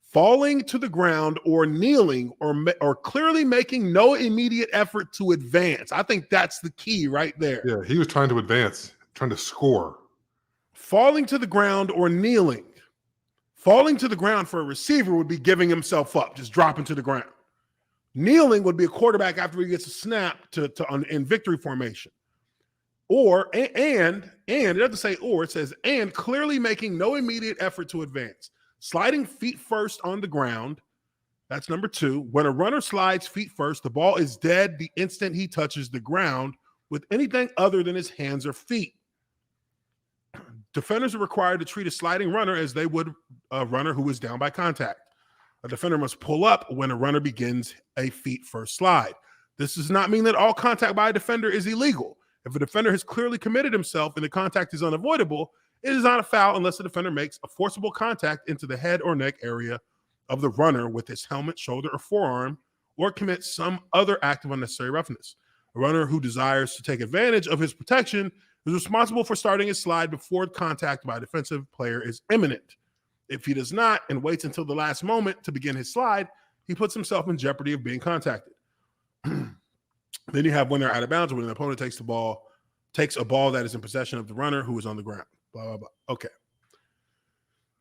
falling to the ground or kneeling or clearly making no immediate effort to advance. I think that's the key right there. Yeah, he was trying to advance, trying to score. Falling to the ground or kneeling. Falling to the ground for a receiver would be giving himself up, just dropping to the ground. Kneeling would be a quarterback after he gets a snap in victory formation. And it doesn't say or, it says and clearly making no immediate effort to advance. Sliding feet first on the ground, that's number 2. When a runner slides feet first, the ball is dead the instant he touches the ground with anything other than his hands or feet. Defenders are required to treat a sliding runner as they would a runner who is down by contact. A defender must pull up when a runner begins a feet first slide. This does not mean that all contact by a defender is illegal. If a defender has clearly committed himself and the contact is unavoidable, it is not a foul unless the defender makes a forcible contact into the head or neck area of the runner with his helmet, shoulder, or forearm, or commits some other act of unnecessary roughness. A runner who desires to take advantage of his protection is responsible for starting his slide before contact by a defensive player is imminent. If he does not and waits until the last moment to begin his slide, he puts himself in jeopardy of being contacted. Then you have when they're out of bounds, when the opponent takes a ball that is in possession of the runner who is on the ground. Blah, blah, blah. Okay.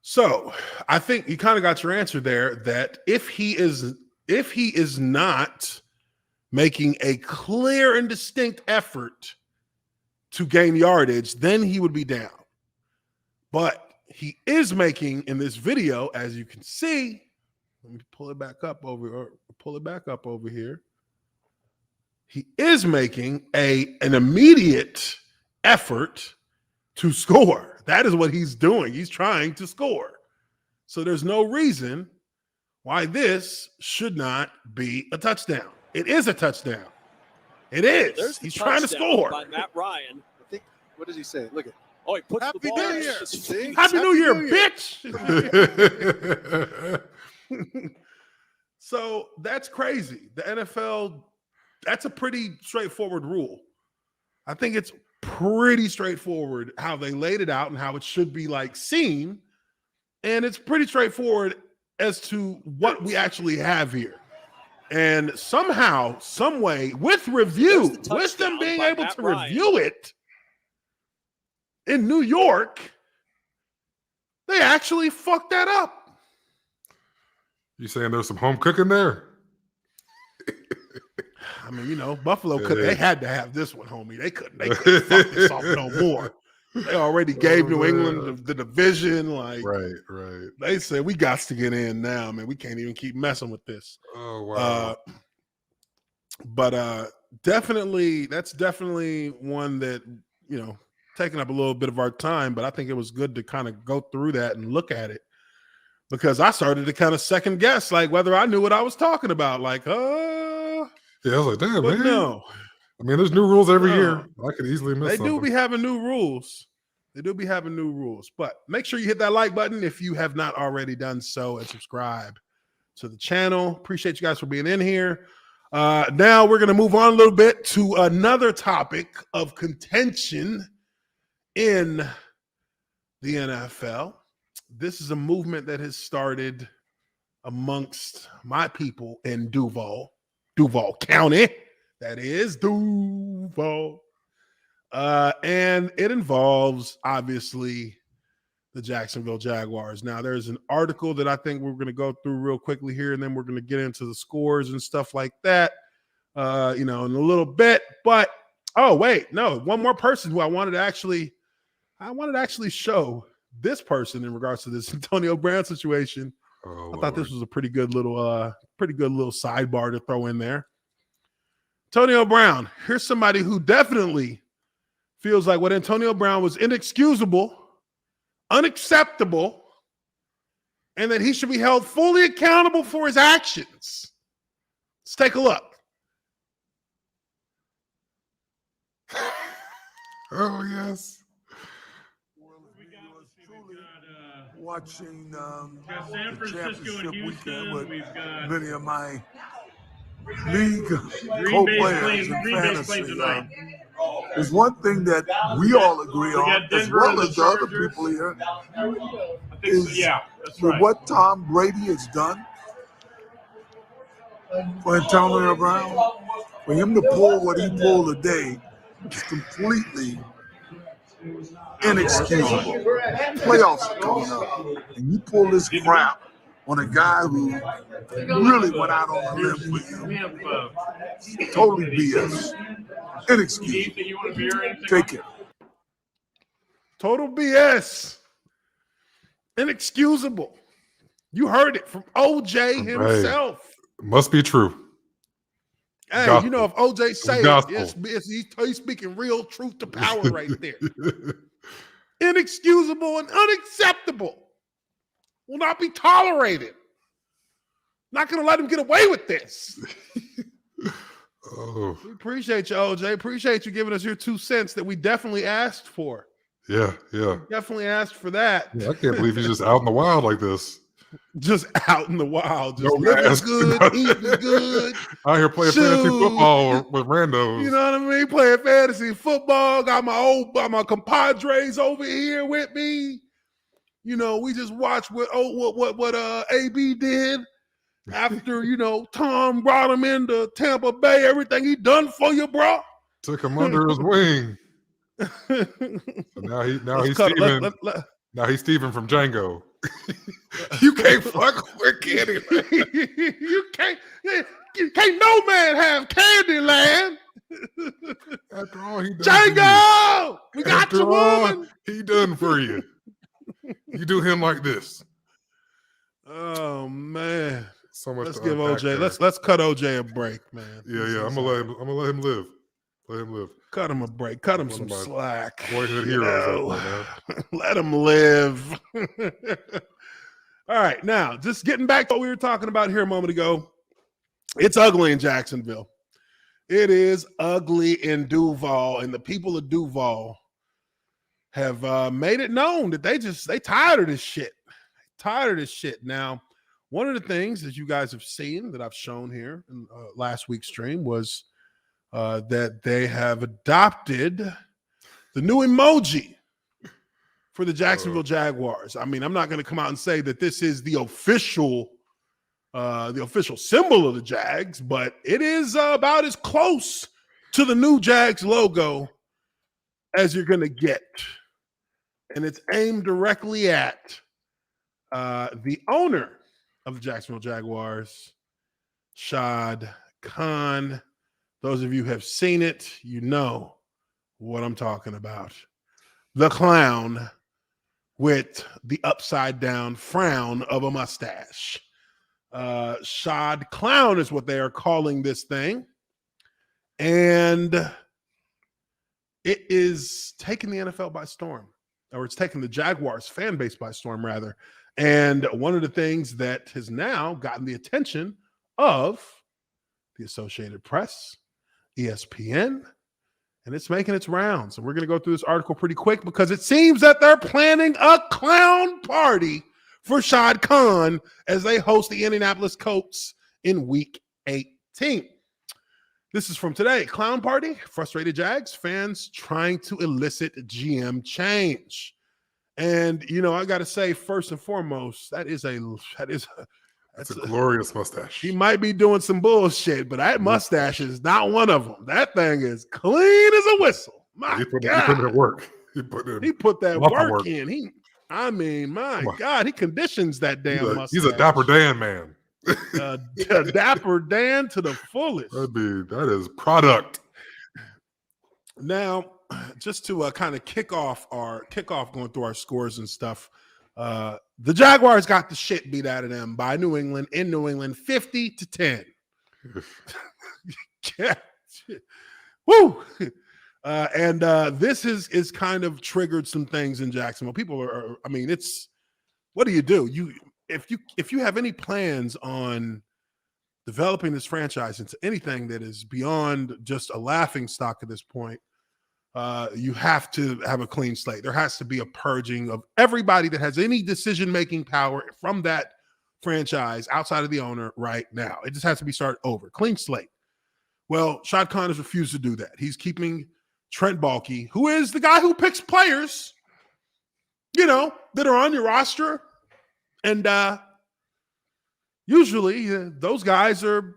So I think you kind of got your answer there that if he is not making a clear and distinct effort to gain yardage, then he would be down. But he is making in this video, as you can see, let me pull it back up over here. He is making an immediate effort to score. That is what he's doing. He's trying to score. So there's no reason why this should not be a touchdown. It is a touchdown. It is. He's trying to score. By Matt Ryan. I think. What does he say? Look at. Oh, he puts Happy the ball New in Year. his See? feet. Happy New Year, bitch. So that's crazy. The NFL, that's a pretty straightforward rule. I think it's pretty straightforward how they laid it out and how it should be seen. And it's pretty straightforward as to what we actually have here. And somehow, some way, with review, with them being able to review it in New York, they actually fucked that up. You saying there's some home cooking there? I mean, Buffalo could. They had to have this one, homie. They couldn't fuck this off no more. They already gave New England the division. Right. They said we got to get in now, man. We can't even keep messing with this. Oh wow. But definitely, that's definitely one that taking up a little bit of our time. But I think it was good to kind of go through that and look at it because I started to kind of second guess whether I knew what I was talking about. Yeah, I was like, damn, man. No. I mean, there's new rules every year. I could easily miss They something. do be having new rules. But make sure you hit that like button if you have not already done so and subscribe to the channel. Appreciate you guys for being in here. Now we're going to move on a little bit to another topic of contention in the NFL. This is a movement that has started amongst my people in Duval County. That is Duval. And it involves, obviously, the Jacksonville Jaguars. Now, there's an article that I think we're going to go through real quickly here, and then we're going to get into the scores and stuff like that, in a little bit. But Oh, wait, no, one more person who I wanted to actually show this person in regards to this Antonio Brown situation. I thought this was a pretty good little sidebar to throw in there. Antonio Brown, here's somebody who definitely feels like what Antonio Brown was inexcusable, unacceptable, and that he should be held fully accountable for his actions. Let's take a look. Oh, yes. Watching the championship weekend with many of my league co-players in fantasy. There's one thing that we all agree on, as well as the other people here, is with what Tom Brady has done for Antonio Brown. For him to pull what he pulled today is completely inexcusable. Playoffs are coming up, and you pull this crap on a guy who really went out on a limb for you. Totally BS. Inexcusable. Take it. Total BS. Inexcusable. You heard it from OJ himself. Must be true. Hey, Gospel. you know, if OJ say Gospel. he's speaking real truth to power right there. Inexcusable and unacceptable. Will not be tolerated. Not going to let him get away with this. Oh, We appreciate you, OJ. Appreciate you giving us your 2 cents that we definitely asked for. yeah. Definitely asked for that. I can't believe he's just out in the wild like this. Just out in the wild. Just No living mask. good, eating good. Out here playing fantasy football with randos. You know what I mean? Playing fantasy football. Got my compadres over here with me. You know, we just watched what AB did after, you know, Tom brought him into Tampa Bay. Everything he done for you, bro. Took him under his wing. So now he's Steven. Now he's Steven from Django. You can't fuck with Candyland. you can't no man have Candyland. After all he done Django! We got After you, all woman. he done for you. You do him like this. Oh man. So much. Let's to give unpack OJ. there. Let's cut OJ a break, man. Yeah. I'm gonna let him live. Let him live. Cut him a break. Cut him One some of my slack. Boyhood You heroes. know, Out there, man. let him live. All right, now just getting back to what we were talking about here a moment ago. It's ugly in Jacksonville. It is ugly in Duval, and the people of Duval have made it known that they tired of this shit. Tired of this shit. Now, one of the things that you guys have seen that I've shown here in last week's stream was that they have adopted the new emoji for the Jacksonville Jaguars. I mean, I'm not going to come out and say that this is the official symbol of the Jags, but it is about as close to the new Jags logo as you're going to get. And it's aimed directly at the owner of the Jacksonville Jaguars, Shad Khan. Those of you who have seen it, you know what I'm talking about. The clown with the upside down frown of a mustache. Shad Clown is what they are calling this thing. And it is taking the NFL by storm, or it's taking the Jaguars fan base by storm, rather. And one of the things that has now gotten the attention of the Associated Press, ESPN, and it's making its rounds. And we're going to go through this article pretty quick because it seems that they're planning a clown party for Shad Khan as they host the Indianapolis Colts in Week 18. This is from today. Clown party, frustrated Jags fans trying to elicit GM change. And, you know, I got to say, first and foremost, that's a glorious mustache. He might be doing some bullshit, but that mustache is not one of them. That thing is clean as a whistle. He put in work. He put that work in. My God, he conditions that damn mustache. He's a Dapper Dan man. Dapper Dan to the fullest. That is product. Now, just to kind of kick off going through our scores and stuff. The Jaguars got the shit beat out of them by New England in New England, 50-10. Yeah. Woo! And this is kind of triggered some things in Jacksonville. People are, I mean, it's, what do? If you have any plans on developing this franchise into anything that is beyond just a laughing stock at this point, you have to have a clean slate. There has to be a purging of everybody that has any decision-making power from that franchise outside of the owner right now. It just has to be started over. Clean slate. Well, Shad Khan has refused to do that. He's keeping Trent Baalke, who is the guy who picks players, that are on your roster. And usually those guys are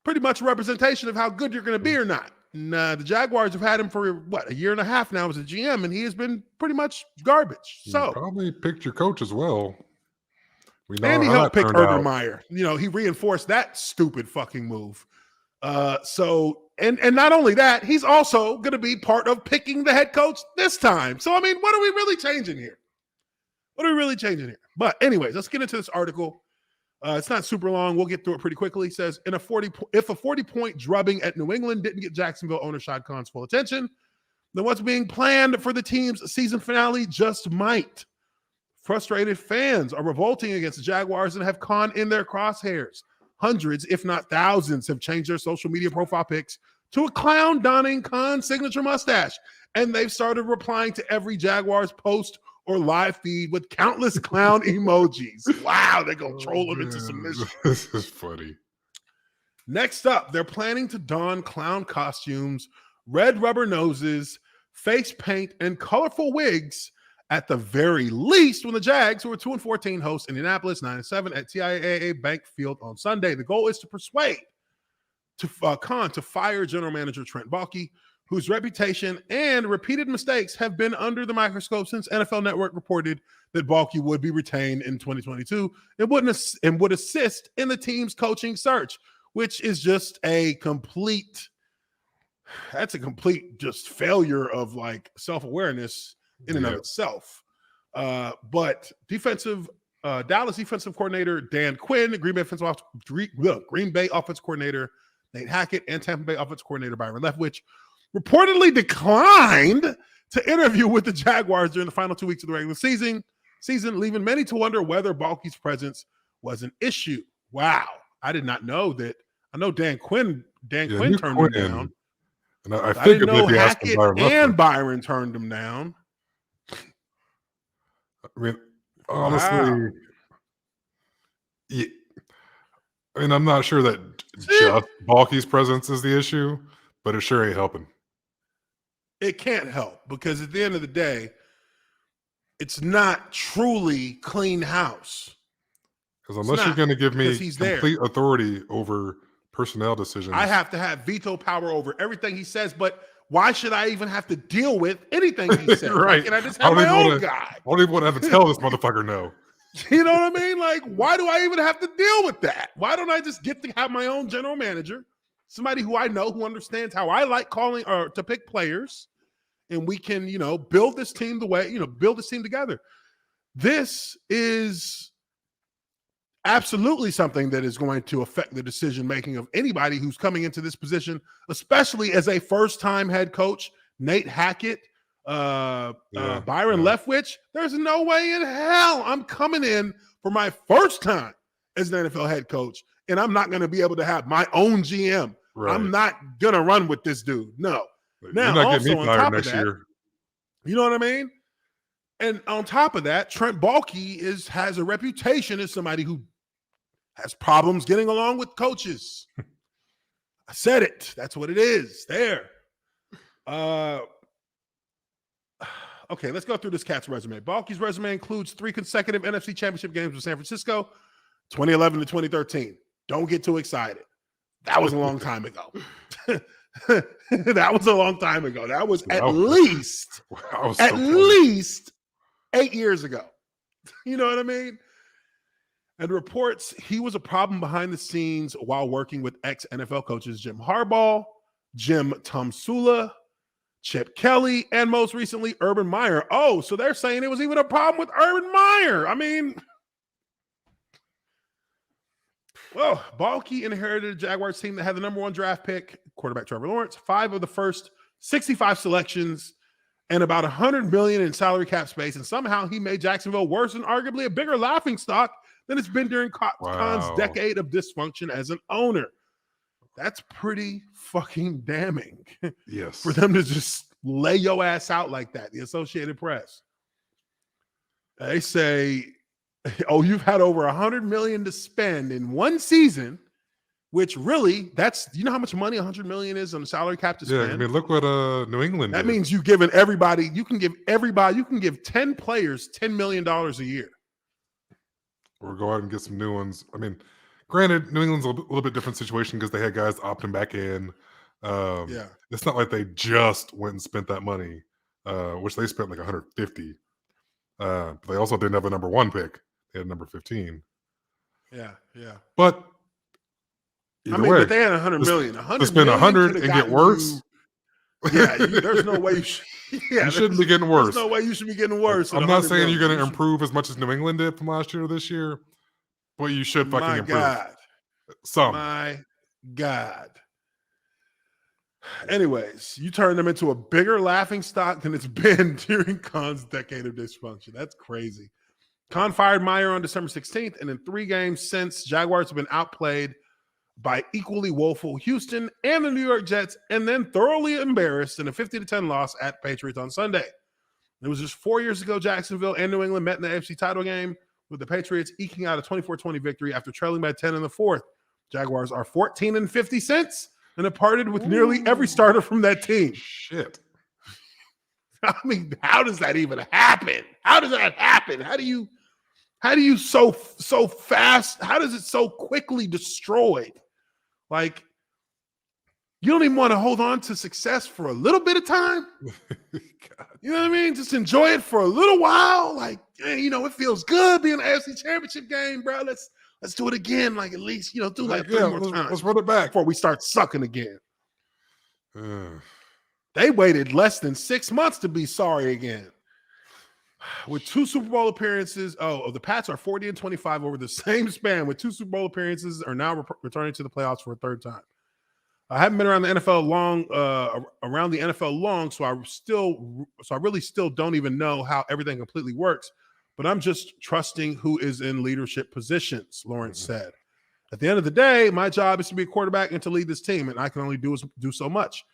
pretty much a representation of how good you're going to be or not. And the Jaguars have had him for, a year and a half now as a GM, and he has been pretty much garbage. So you probably picked your coach as well. And he helped pick Urban Meyer. He reinforced that stupid fucking move. And not only that, he's also going to be part of picking the head coach this time. So, I mean, what are we really changing here? But anyways, let's get into this article. It's not super long. We'll get through it pretty quickly. It says, if a 40-point drubbing at New England didn't get Jacksonville owner Shad Khan's full attention, then what's being planned for the team's season finale just might. Frustrated fans are revolting against the Jaguars and have Khan in their crosshairs. Hundreds, if not thousands, have changed their social media profile pics to a clown donning Khan signature mustache. And they've started replying to every Jaguars post or live feed with countless clown emojis. Wow, they're going to troll them into submission. This is funny. Next up, they're planning to don clown costumes, red rubber noses, face paint, and colorful wigs at the very least when the Jags, who are 2-14, host Indianapolis 9-7 at TIAA Bank Field on Sunday. The goal is to persuade Khan to fire general manager Trent Baalke, whose reputation and repeated mistakes have been under the microscope since NFL Network reported that Baalke would be retained in 2022 and would assist in the team's coaching search, which is just a complete just failure of self-awareness in and of itself. But Dallas defensive coordinator Dan Quinn, Green Bay offensive coordinator Nate Hackett, and Tampa Bay offensive coordinator Byron Leftwich reportedly declined to interview with the Jaguars during the final 2 weeks of the regular season, leaving many to wonder whether Baalke's presence was an issue. Wow. I did not know that. I know Dan Quinn turned him down. And I think didn't know Hackett and Byron turned him down. I mean, honestly, yeah. I mean, I'm not sure that just Baalke's presence is the issue, but it sure ain't helping. It can't help because at the end of the day, it's not truly clean house. Because unless you're going to give me complete authority over personnel decisions, I have to have veto power over everything he says. But why should I even have to deal with anything he says? Right. And I just have my own guy. I don't even want to have to tell this motherfucker no. You know what I mean? Why do I even have to deal with that? Why don't I just get to have my own general manager, somebody who I know, who understands how I like calling or to pick players, and we can, build this team build this team together. This is absolutely something that is going to affect the decision-making of anybody who's coming into this position, especially as a first-time head coach. Nate Hackett, Byron Leftwich, there's no way in hell I'm coming in for my first time as an NFL head coach, and I'm not going to be able to have my own GM. Right. I'm not going to run with this dude. No. Now, you're not also getting me on top next of that, year. You know what I mean? And on top of that, Trent Baalke has a reputation as somebody who has problems getting along with coaches. I said it. That's what it is. There. Okay, let's go through this cat's resume. Baalke's resume includes 3 consecutive NFC Championship games with San Francisco, 2011 to 2013. Don't get too excited. That was a long time ago. That was a long time ago. That was at least 8 years ago. You know what I mean? And reports he was a problem behind the scenes while working with ex-NFL coaches Jim Harbaugh, Jim Tomsula, Chip Kelly, and most recently, Urban Meyer. Oh, so they're saying it was even a problem with Urban Meyer. I mean, well, Baalke inherited a Jaguars team that had the number 1 draft pick, quarterback Trevor Lawrence, 5 of the first 65 selections, and about $100 million in salary cap space. And somehow he made Jacksonville worse and arguably a bigger laughingstock than it's been during Khan's decade of dysfunction as an owner. That's pretty fucking damning. Yes. For them to just lay your ass out like that. The Associated Press. They say, oh, you've had over $100 million to spend in one season, which really, that's, you know how much money $100 million is on the salary cap to spend? Yeah, I mean, look what New England That did. means you've given everybody, you can give 10 players $10 million a year. Or go out and get some new ones. I mean, granted, New England's a little bit different situation because they had guys opting back in. Yeah. It's not like they just went and spent that money, which they spent like 150. But they also didn't have a number 1 pick. They had number 15. Yeah. But either way, but they had $100 million. To spend 100 and get worse. There's no way you should. You shouldn't be getting worse. There's no way you should be getting worse. I'm not saying you're going to improve as much as New England did from last year to this year, but you should fucking improve. My God. Anyways, you turn them into a bigger laughingstock than it's been during Khan's decade of dysfunction. That's crazy. Khan fired Meyer on December 16th, and in 3 games since, Jaguars have been outplayed by equally woeful Houston and the New York Jets, and then thoroughly embarrassed in a 50-10 loss at Patriots on Sunday. It was just 4 years ago Jacksonville and New England met in the AFC title game, with the Patriots eking out a 24-20 victory after trailing by 10 in the 4th. Jaguars are 14-50 since and have parted with nearly every starter from that team. Shit. I mean, how does that even happen? How does that happen? How do you so fast? How does it so quickly destroyed? Like, you don't even want to hold on to success for a little bit of time. You know what I mean? Just enjoy it for a little while. Like, it feels good being an AFC Championship game, bro. Let's do it again. Like, at least, do like 3 more times. Let's run it back before we start sucking again. They waited less than 6 months to be sorry again. With 2 Super Bowl appearances, the Pats are 40-25 over the same span. With 2 Super Bowl appearances, are now returning to the playoffs for a 3rd time. I haven't been around the NFL long, so I really still don't even know how everything completely works. But I'm just trusting who is in leadership positions, Lawrence said. At the end of the day, my job is to be a quarterback and to lead this team, and I can only do so much.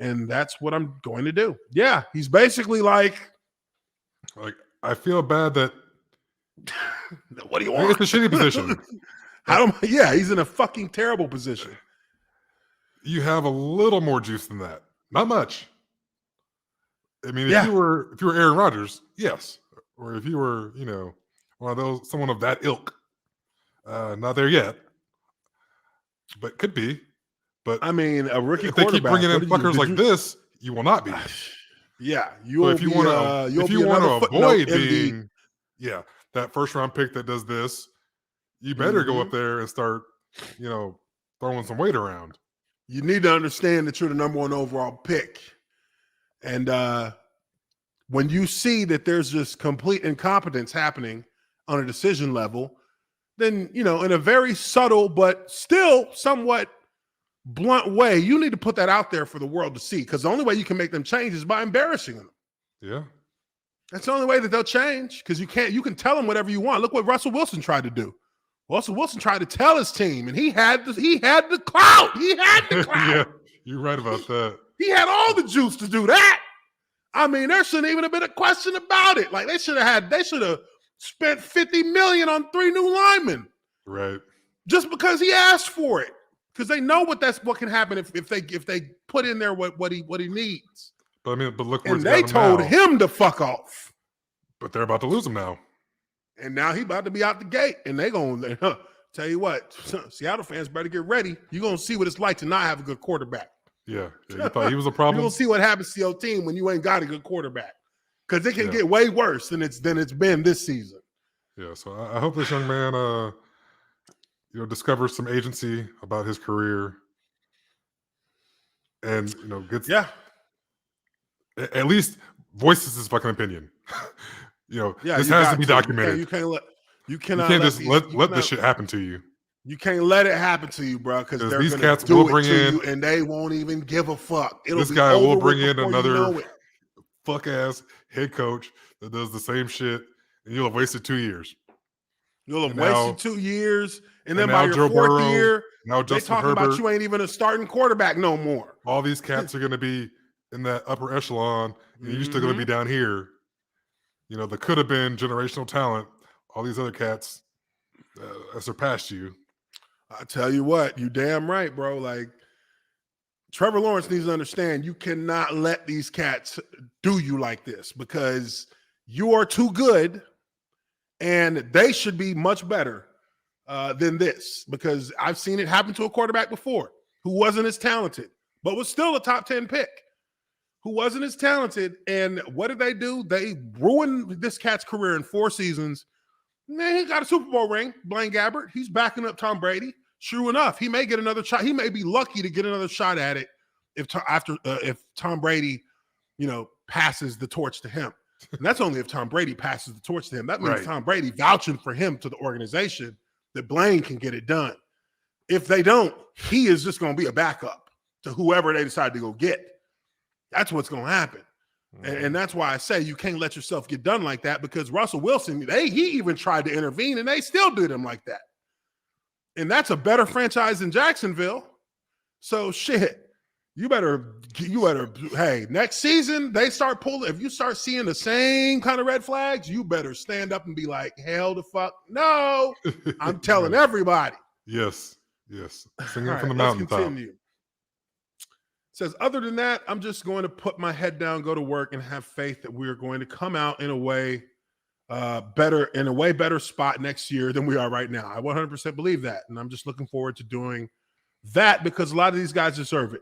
And that's what I'm going to do. Yeah, he's basically like, I feel bad that. What do you want? It's a shitty position. He's in a fucking terrible position. You have a little more juice than that. Not much. I mean, if you were Aaron Rodgers, yes. Or if you were, someone of that ilk. Not there yet. But could be. But I mean, a rookie if they keep quarterback, bringing in fuckers like this, you will not be. Yeah, if you want to avoid being, that 1st round pick that does this, you better go up there and start, throwing some weight around. You need to understand that you're the number 1 overall pick, and when you see that there's just complete incompetence happening on a decision level, then in a very subtle but still somewhat blunt way, you need to put that out there for the world to see, because the only way you can make them change is by embarrassing them. Yeah. That's the only way that they'll change, because you can tell them whatever you want. Look what Russell Wilson tried to do. Russell Wilson tried to tell his team, and he had the clout. He had the clout. Yeah, you're right about that. He had all the juice to do that. I mean, there shouldn't even have been a question about it. Like, they should have spent $50 million on 3 new linemen. Right. Just because he asked for it. Because they know what can happen if they put in there what he needs. But look where and they told him to fuck off. But they're about to lose him now. And now he about to be out the gate. And they gonna tell you what, Seattle fans better get ready. You're gonna see what it's like to not have a good quarterback. Yeah, you thought he was a problem. You're gonna see what happens to your team when you ain't got a good quarterback. Because it can get way worse than it's been this season. Yeah, so I hope this young man discovers some agency about his career and gets at least voices his fucking opinion. This you has got to be documented. You cannot You can't just let this shit happen to you. You can't let it happen to you, bro, because they're these gonna cats do will it bring to in, you, and they won't even give a fuck. This guy will bring in another fuck ass head coach that does the same shit, and you'll have wasted 2 years. You'll have wasted 2 years, and then now by your Joe fourth Burrow, year, now they Justin talking Herbert, about you ain't even a starting quarterback no more. All these cats are going to be in that upper echelon, and you're still going to be down here. The could have been generational talent. All these other cats surpassed you. I tell you what, you damn right, bro. Like, Trevor Lawrence needs to understand you cannot let these cats do you like this, because you are too good, and they should be much better than this, because I've seen it happen to a quarterback before who wasn't as talented, but was still a top 10 pick, who wasn't as talented. And what did they do? They ruined this cat's career in 4 seasons. Man, he got a Super Bowl ring, Blaine Gabbert. He's backing up Tom Brady. Sure enough, he may get another shot. He may be lucky to get another shot at it if Tom Brady, passes the torch to him. And that's only if Tom Brady passes the torch to him. That means Tom Brady vouching for him to the organization that Blaine can get it done. If they don't, he is just going to be a backup to whoever they decide to go get. That's what's going to happen. And that's why I say you can't let yourself get done like that, because Russell Wilson, he even tried to intervene, and they still did him like that. And that's a better franchise than Jacksonville. So shit, you better, hey, next season they start pulling. If you start seeing the same kind of red flags, you better stand up and be like, hell the fuck no. I'm telling everybody. Yes. Singing from the mountaintop. Let's continue. Says, other than that, I'm just going to put my head down, go to work, and have faith that we're going to come out in a way better spot next year than we are right now. I 100% believe that, and I'm just looking forward to doing that, because a lot of these guys deserve it.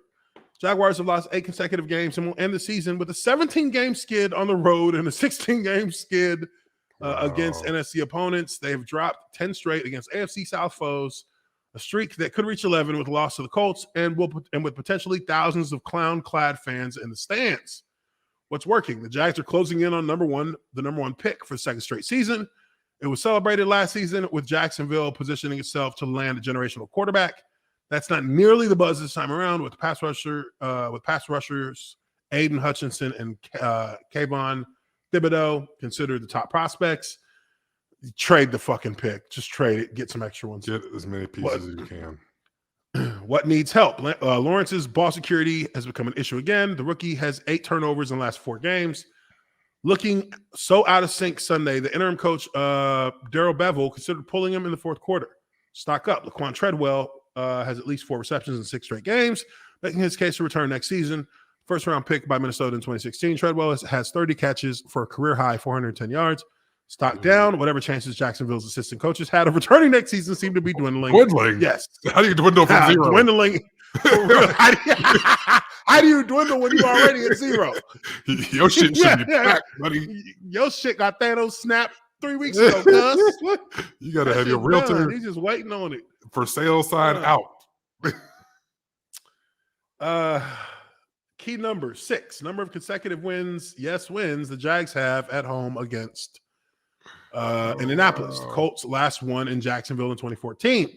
Jaguars have lost 8 consecutive games and will end the season with a 17-game skid on the road and a 16-game skid against NFC opponents. They have dropped 10 straight against AFC South foes, a streak that could reach 11 with a loss to the Colts, and with potentially thousands of clown-clad fans in the stands. What's working? The Jags are closing in on the number one pick for the second straight season. It was celebrated last season with Jacksonville positioning itself to land a generational quarterback. That's not nearly the buzz this time around, with pass rushers Aiden Hutchinson and Kayvon Thibodeau considered the top prospects. Trade the fucking pick. Just trade it. Get some extra ones. Get as many pieces as you can. What needs help? Lawrence's ball security has become an issue again. The rookie has 8 turnovers in the last 4 games. Looking so out of sync Sunday, the interim coach, Darrell Bevell, considered pulling him in the fourth quarter. Stock up. Laquan Treadwell has at least 4 receptions in 6 straight games, making his case to return next season. First-round pick by Minnesota in 2016. Treadwell has 30 catches for a career-high 410 yards. Stock down. Whatever chances Jacksonville's assistant coaches had of returning next season seem to be dwindling. Yes. How do you dwindle from 0? Dwindling. How do you dwindle when you're already at 0? Your shit should be back, buddy. Your shit got Thanos snapped 3 weeks ago, cuz. You got to have your realtor. Done. He's just waiting on it. For sale sign out. Key number 6. Number of consecutive wins. Yes, wins the Jags have at home against Indianapolis. The Colts last won in Jacksonville in 2014.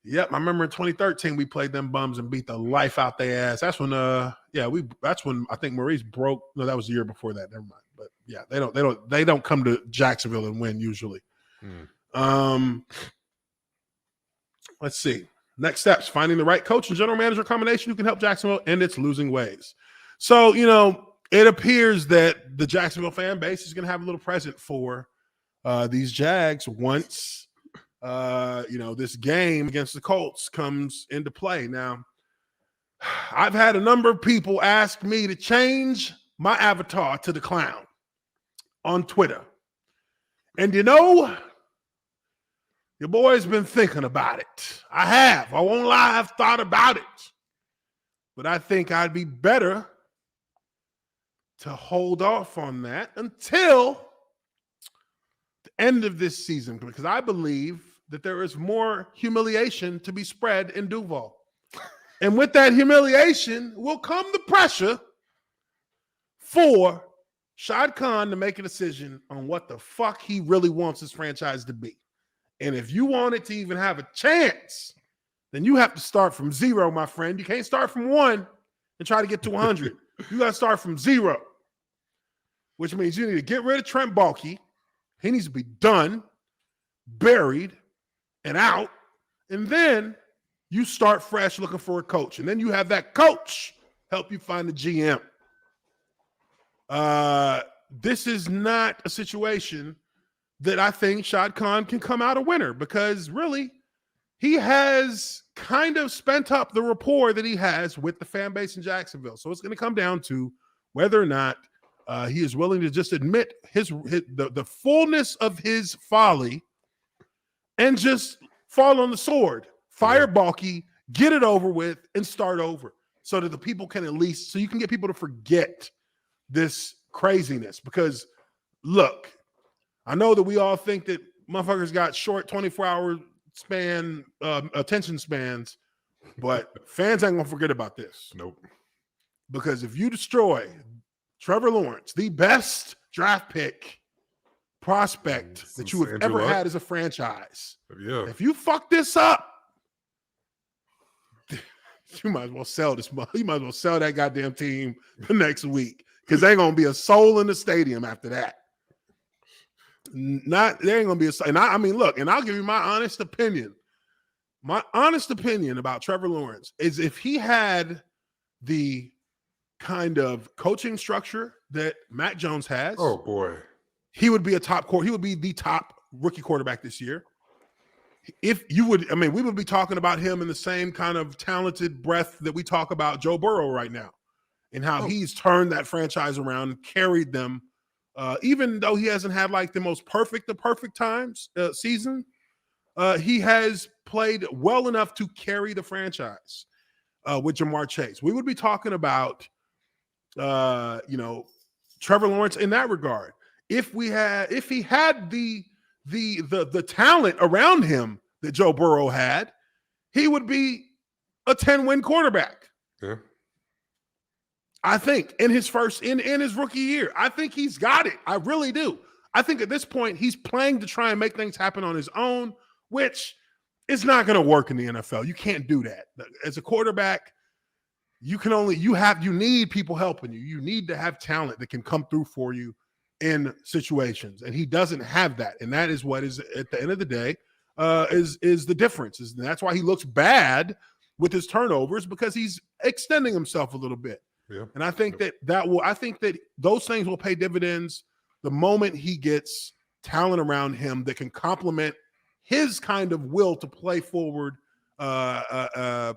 Yep, I remember in 2013 we played them bums and beat the life out their ass. That's when that's when I think Maurice broke. No, that was the year before that. Never mind. But yeah, they don't come to Jacksonville and win usually. Let's see. Next steps: finding the right coach and general manager combination who can help Jacksonville end its losing ways. So, it appears that the Jacksonville fan base is going to have a little present for these Jags once this game against the Colts comes into play. Now, I've had a number of people ask me to change my avatar to the clown on Twitter. And your boy's been thinking about it. I have. I won't lie, I've thought about it. But I think I'd be better to hold off on that until the end of this season, because I believe that there is more humiliation to be spread in Duval. And with that humiliation will come the pressure for Shad Khan to make a decision on what the fuck he really wants his franchise to be. And if you want it to even have a chance, then you have to start from zero, my friend. You can't start from 1 and try to get to 100. You got to start from 0, which means you need to get rid of Trent Baalke. He needs to be done, buried, and out. And then you start fresh looking for a coach. And then you have that coach help you find the GM. This is not a situation that I think Shad Khan can come out a winner, because really he has kind of spent up the rapport that he has with the fan base in Jacksonville. So it's going to come down to whether or not he is willing to just admit the fullness of his folly and just fall on the sword, fire Baalke, get it over with, and start over, so that the people can so you can get people to forget this craziness. Because look, I know that we all think that motherfuckers got short 24-hour span attention spans, but fans ain't gonna forget about this. Nope. Because if you destroy Trevor Lawrence, the best draft pick prospect that you have ever had as a franchise, if you fuck this up, you might as well sell this. You might as well sell that goddamn team the next week, because there ain't gonna be a soul in the stadium after that. There ain't gonna be a. And I mean, look, and I'll give you my honest opinion. My honest opinion about Trevor Lawrence is, if he had the kind of coaching structure that Mac Jones has, oh boy, he would be he would be the top rookie quarterback this year. If you would, I mean, we would be talking about him in the same kind of talented breath that we talk about Joe Burrow right now, and how he's turned that franchise around and carried them. Even though he hasn't had like the most perfect times season, he has played well enough to carry the franchise with Jamar Chase. We would be talking about, Trevor Lawrence in that regard. If he had the talent around him that Joe Burrow had, he would be a 10-win quarterback. Yeah. I think in his rookie year, I think he's got it. I really do. I think at this point he's playing to try and make things happen on his own, which is not going to work in the NFL. You can't do that. As a quarterback, you need people helping you. You need to have talent that can come through for you in situations, and he doesn't have that. And that is what is, at the end of the day, is the difference. And that's why he looks bad with his turnovers, because he's extending himself a little bit. Yeah. And I think that those things will pay dividends the moment he gets talent around him that can complement his kind of will to play forward, at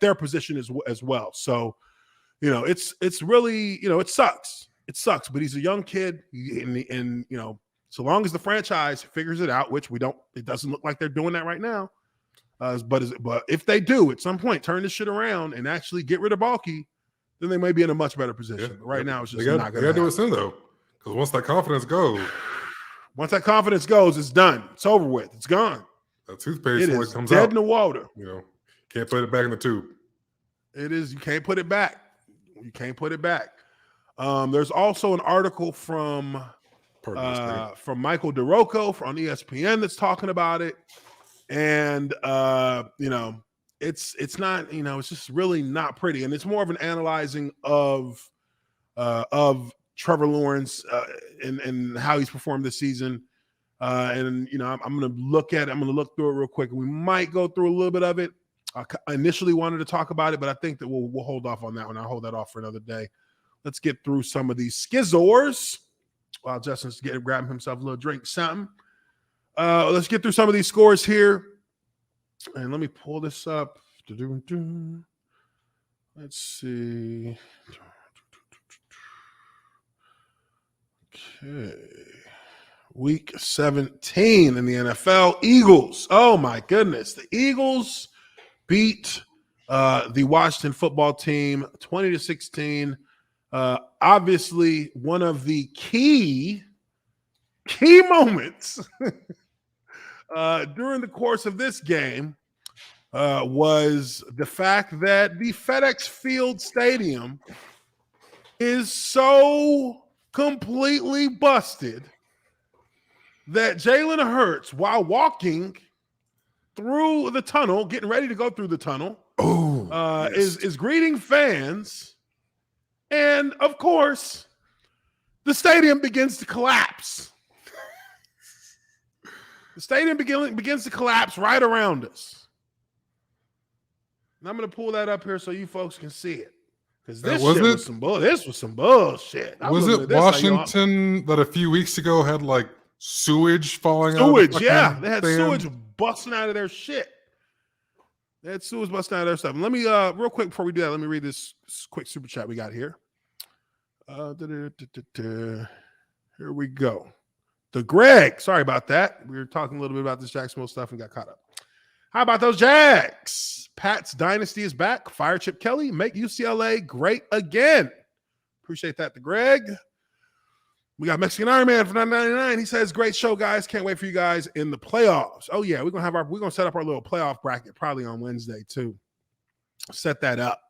their position as well. So, it's really, it sucks. It sucks, but he's a young kid, and so long as the franchise figures it out, which it doesn't look like they're doing that right now. But if they do at some point turn this shit around and actually get rid of Baalke, then they may be in a much better position. Yeah. But right now, it's just not not going to happen. They got to do it happen. soon, though, because once that confidence goes, it's done. It's over with. It's gone. That toothpaste It when is it comes dead out, in the water. Can't put it back in the tube. It is. You can't put it back. You can't put it back. There's also an article from Michael DeRocco on ESPN that's talking about it, and it's not, it's just really not pretty, and it's more of an analyzing of Trevor Lawrence and how he's performed this season. I'm going to look through it real quick, and we might go through a little bit of it. I initially wanted to talk about it, but I think that we'll hold off on that one. I'll hold that off for another day. Let's get through some of these skizzors while Justin's grabbing himself a little drink, something. Let's get through some of these scores here. And let me pull this up. Let's see. Okay. Week 17 in the NFL. Eagles. Oh, my goodness. The Eagles beat the Washington football team 20-16. Obviously, one of the key moments during the course of this game was the fact that the FedEx Field Stadium is so completely busted that Jalen Hurts, while walking through the tunnel, getting ready to go through the tunnel, is greeting fans, and of course, the stadium begins to collapse. The stadium begins to collapse right around us. And I'm going to pull that up here so you folks can see it. Because this was some bullshit. Was it Washington that a few weeks ago had like sewage falling out? Sewage, yeah. They had sewage busting out of their shit. They had sewage busting out of their stuff. And let me, real quick before we do that, let me read this quick super chat we got here. Here we go. The Greg, sorry about that. We were talking a little bit about this Jacksonville stuff and got caught up. How about those Jags? Pat's dynasty is back. Fire Chip Kelly, make UCLA great again. Appreciate that, the Greg. We got Mexican Iron Man for $9.99. He says, "Great show, guys. Can't wait for you guys in the playoffs." Oh yeah, we're gonna set up our little playoff bracket probably on Wednesday too. Set that up.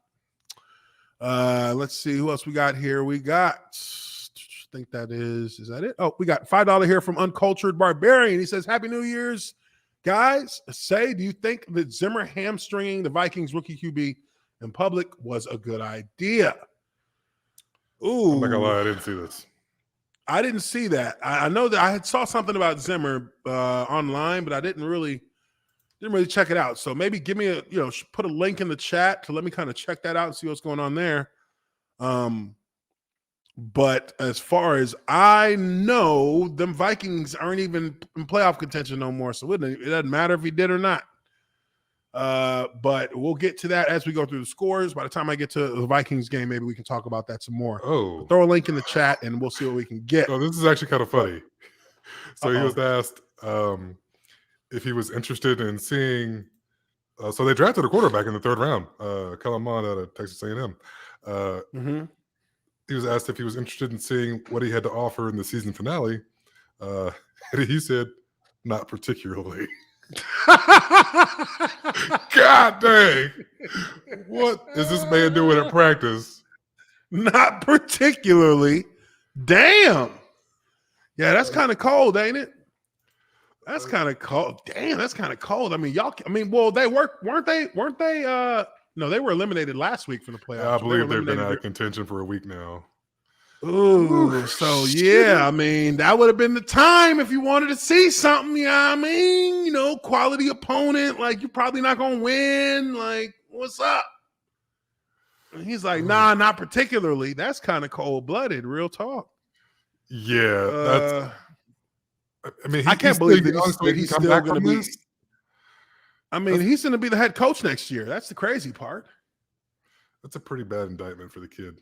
Let's see who else we got here. We got, I think is that it? Oh, we got $5 here from Uncultured Barbarian. He says, "Happy New Year's, guys. Do you think that Zimmer hamstringing the Vikings rookie QB in public was a good idea?" Ooh, I'm not gonna lie, I didn't see this. I didn't see that. I know that I saw something about Zimmer online, but I didn't really check it out. So maybe give me put a link in the chat to let me kind of check that out and see what's going on there. But as far as I know, them Vikings aren't even in playoff contention no more. So it doesn't matter if he did or not. But we'll get to that as we go through the scores. By the time I get to the Vikings game, maybe we can talk about that some more. Oh, throw a link in the chat and we'll see what we can get. Oh, this is actually kind of funny. So he was asked if he was interested in seeing. So they drafted a quarterback in the third round, Kellen Mond out of Texas A&M. He was asked if he was interested in seeing what he had to offer in the season finale. And he said, "Not particularly." God dang. What is this man doing at practice? Not particularly. Damn. Yeah, that's kind of cold, ain't it? That's kind of cold. Damn, that's kind of cold. I mean, well, they weren't they? No, they were eliminated last week from the playoffs. Yeah, I believe they've been out of contention for a week now. Ooh, so yeah, I mean, that would have been the time if you wanted to see something, you know what I mean? Quality opponent, like you're probably not gonna win. Like, what's up? And he's like, nah, not particularly. That's kind of cold-blooded, real talk. Yeah, I mean, I can't believe that he's still gonna be. I mean, he's gonna be the head coach next year. That's the crazy part. That's a pretty bad indictment for the kid.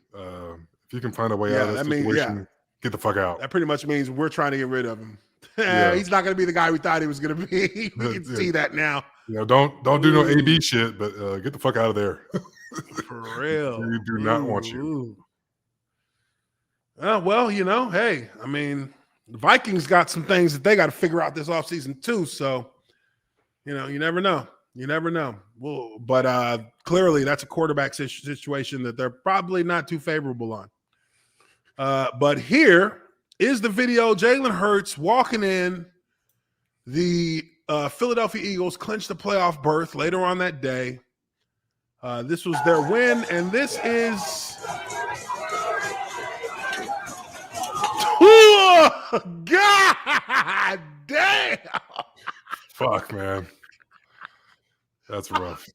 If you can find a way out of this situation, get the fuck out. That pretty much means we're trying to get rid of him. He's not going to be the guy we thought he was going to be. We can see that now. Don't do no AB shit, but get the fuck out of there. For real. We do not want you. Well, hey, I mean, the Vikings got some things that they got to figure out this offseason too. So, you never know. You never know. Well, but clearly that's a quarterback situation that they're probably not too favorable on. But here is the video. Jalen Hurts walking in. The Philadelphia Eagles clinched the playoff berth later on that day. This was their win, and this is God damn. Fuck, man. That's rough.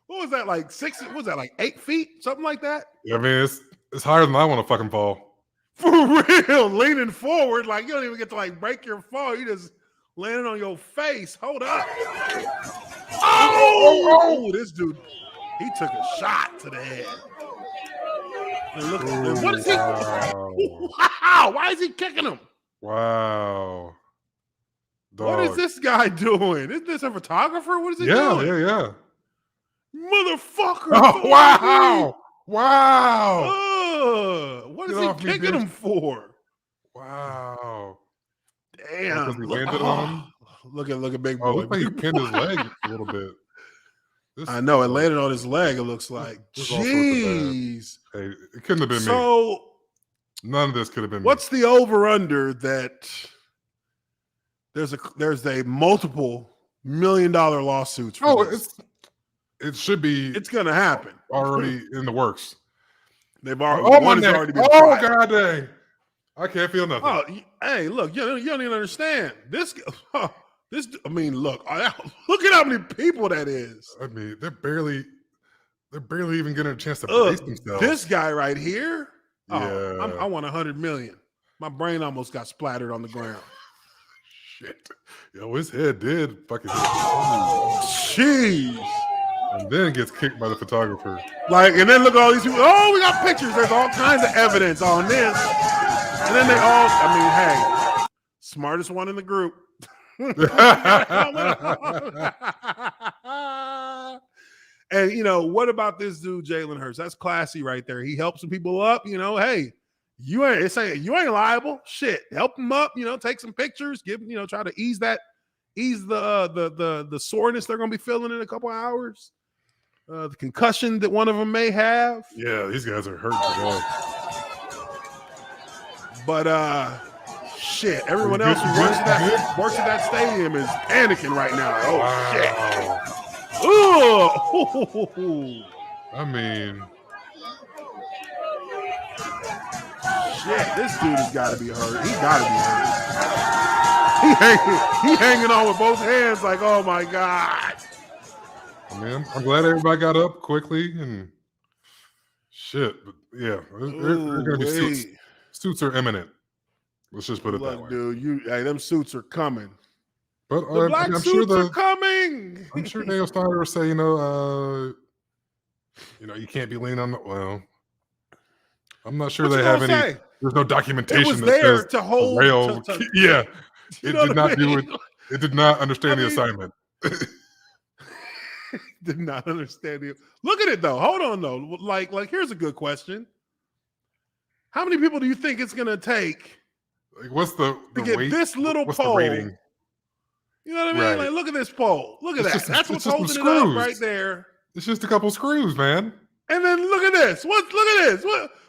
What was that, like 6? What was that, like 8 feet? Something like that? Yeah, I mean, it's higher than I want to fucking fall. For real, leaning forward, like you don't even get to like break your fall. You just landing on your face. Hold up. Oh, this dude, he took a shot to the head. And look, what is he? Wow. Why is he kicking him? Wow. Dog. What is this guy doing? Is this a photographer? What is he doing? Yeah. Motherfucker. Oh, wow. What is he kicking him for? Wow. Damn. He landed on him. Look at Big Boy. Oh, look like he pinned his leg a little bit. I know it landed on his leg. It looks like. This all sorts of bad. Jeez. Hey, it couldn't have been me. So None of this could have been me. what's the over/under that there's a multiple $1 million lawsuits? For this? It should be. It's gonna happen. Already in the works. They've already. Oh, my one has neck. already been Oh, tried. God dang. I can't feel nothing. Oh, hey, look, you don't even understand this. This, I mean, look at how many people that is. I mean, they're barely even getting a chance to brace themselves. This guy right here. Yeah. Oh, I want 100 million. My brain almost got splattered on the ground. Shit. Yo, his head did fucking hit. Jeez. And then gets kicked by the photographer. Like, and then look at all these people. Oh, we got pictures. There's all kinds of evidence on this. And then they all, I mean, hey, smartest one in the group. And what about this dude, Jalen Hurts? That's classy right there. He helps some people up. Hey, you ain't liable. Shit, help them up. Take some pictures. Try to ease the soreness they're gonna be feeling in a couple hours. The concussion that one of them may have. Yeah, these guys are hurt today. But shit, everyone else who works at that stadium is panicking right now. Oh shit! Ooh. I mean, shit, this dude has got to be hurt. He got to be hurt. He hanging on with both hands like, oh my god. Man, I'm glad everybody got up quickly and shit. But yeah, they're gonna be suits. Suits are imminent. Let's just put it that way. Dude, them suits are coming. But The black I'm suits sure are coming. I'm sure Daniel Snyder will say, you can't be leaning on the. Well, I'm not sure they have any. Say? There's no documentation It was that there says to hold. rail. Yeah, it did not do it. It did not understand the assignment. Did not understand it. Look at it though. Hold on though. Like here's a good question. How many people do you think it's gonna take? Like, what's the to get weight? this little what's pole? The rating? You know what I mean? Right. Like, look at this pole. Look at that. That's what's holding it screws. up right there. It's just a couple screws, man. And then look at this. Look at this.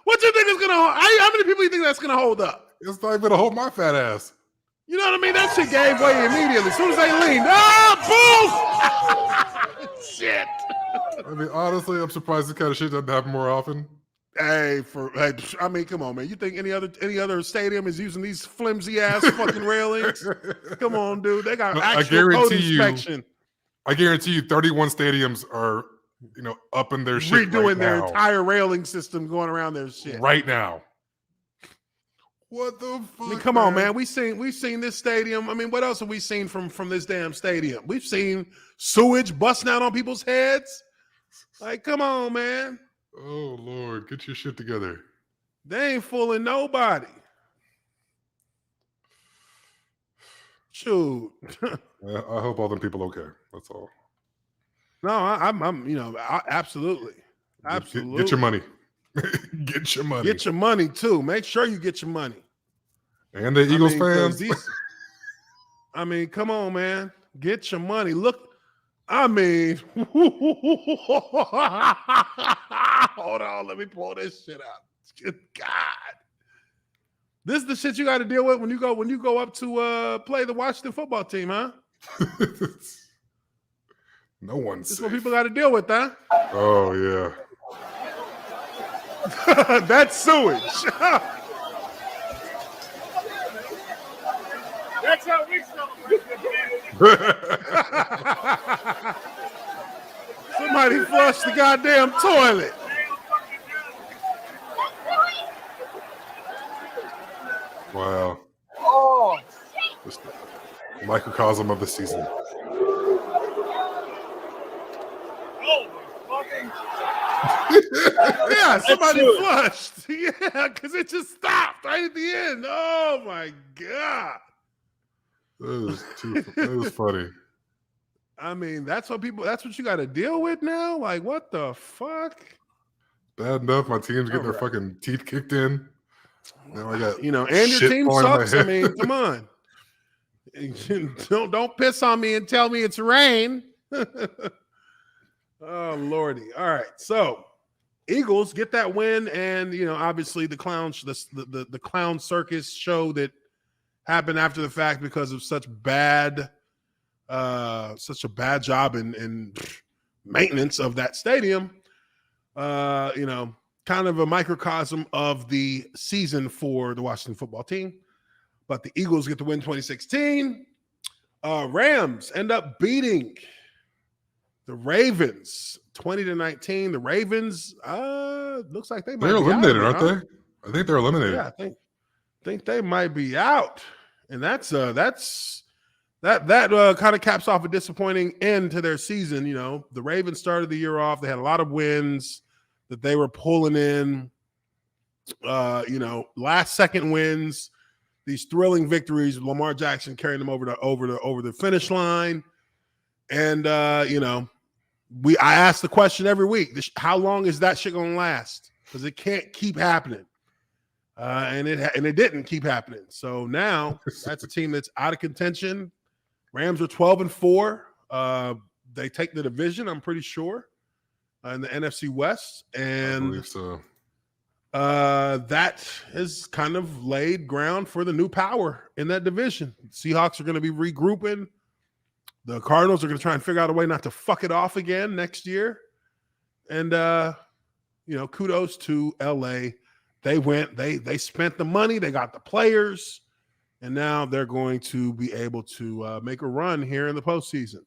What you think is gonna hold? How many people you think that's gonna hold up? It's not even gonna hold my fat ass. You know what I mean? That shit gave way immediately. As soon as they leaned. Boom! Shit. I mean, honestly, I'm surprised this kind of shit doesn't happen more often. Hey, I mean, come on, man. You think any other stadium is using these flimsy ass fucking railings? Come on, dude. They got actual code inspection. I guarantee you 31 stadiums are, up in their shit redoing right their now. entire railing system going around their shit. Right now. What the fuck? I mean, come on, man. We've seen this stadium. I mean, what else have we seen from this damn stadium? We've seen sewage busting out on people's heads. Like, come on, man. Oh, Lord. Get your shit together. They ain't fooling nobody. Shoot. I hope all them people okay. That's all. No, I'm absolutely. Absolutely. Get your money. Get your money. Get your money, too. Make sure you get your money. And the Eagles fans. I mean, come on, man. Get your money. Look. I mean, hold on, let me pull this shit out. Good God, this is the shit you got to deal with when you go up to play the Washington football team, huh? No one's. This is what people got to deal with, huh? Oh yeah, that's sewage. That's how we celebrate. Somebody flushed the goddamn toilet. Wow. Oh, Just a microcosm of the season. Yeah, somebody flushed. Yeah, because it just stopped right at the end. Oh my God. That is funny. I mean, that's what you got to deal with now? Like, what the fuck? Bad enough my team's getting their fucking teeth kicked in. Now I got and your shit team falling on my sucks. I head. mean, come on. Don't piss on me and tell me it's rain. Lordy. All right. So Eagles get that win, and obviously the clown circus show that happened after the fact because of such a bad job in maintenance of that stadium. Kind of a microcosm of the season for the Washington football team. But the Eagles get to win 2016. Rams end up beating the Ravens 20-19. The Ravens looks like they're eliminated, aren't they? I think they're eliminated. Yeah, I think they might be out, and that kind of caps off a disappointing end to their season. The Ravens started the year off; they had a lot of wins that they were pulling in. Last second wins, these thrilling victories. Lamar Jackson carrying them over the finish line, and I ask the question every week: how long is that shit gonna last? Because it can't keep happening. And it didn't keep happening. So now that's a team that's out of contention. Rams are 12-4. They take the division, I'm pretty sure, in the NFC West. And I believe so. That has kind of laid ground for the new power in that division. Seahawks are going to be regrouping. The Cardinals are going to try and figure out a way not to fuck it off again next year. And, kudos to LA. They went, they spent the money, they got the players, and now they're going to be able to make a run here in the postseason.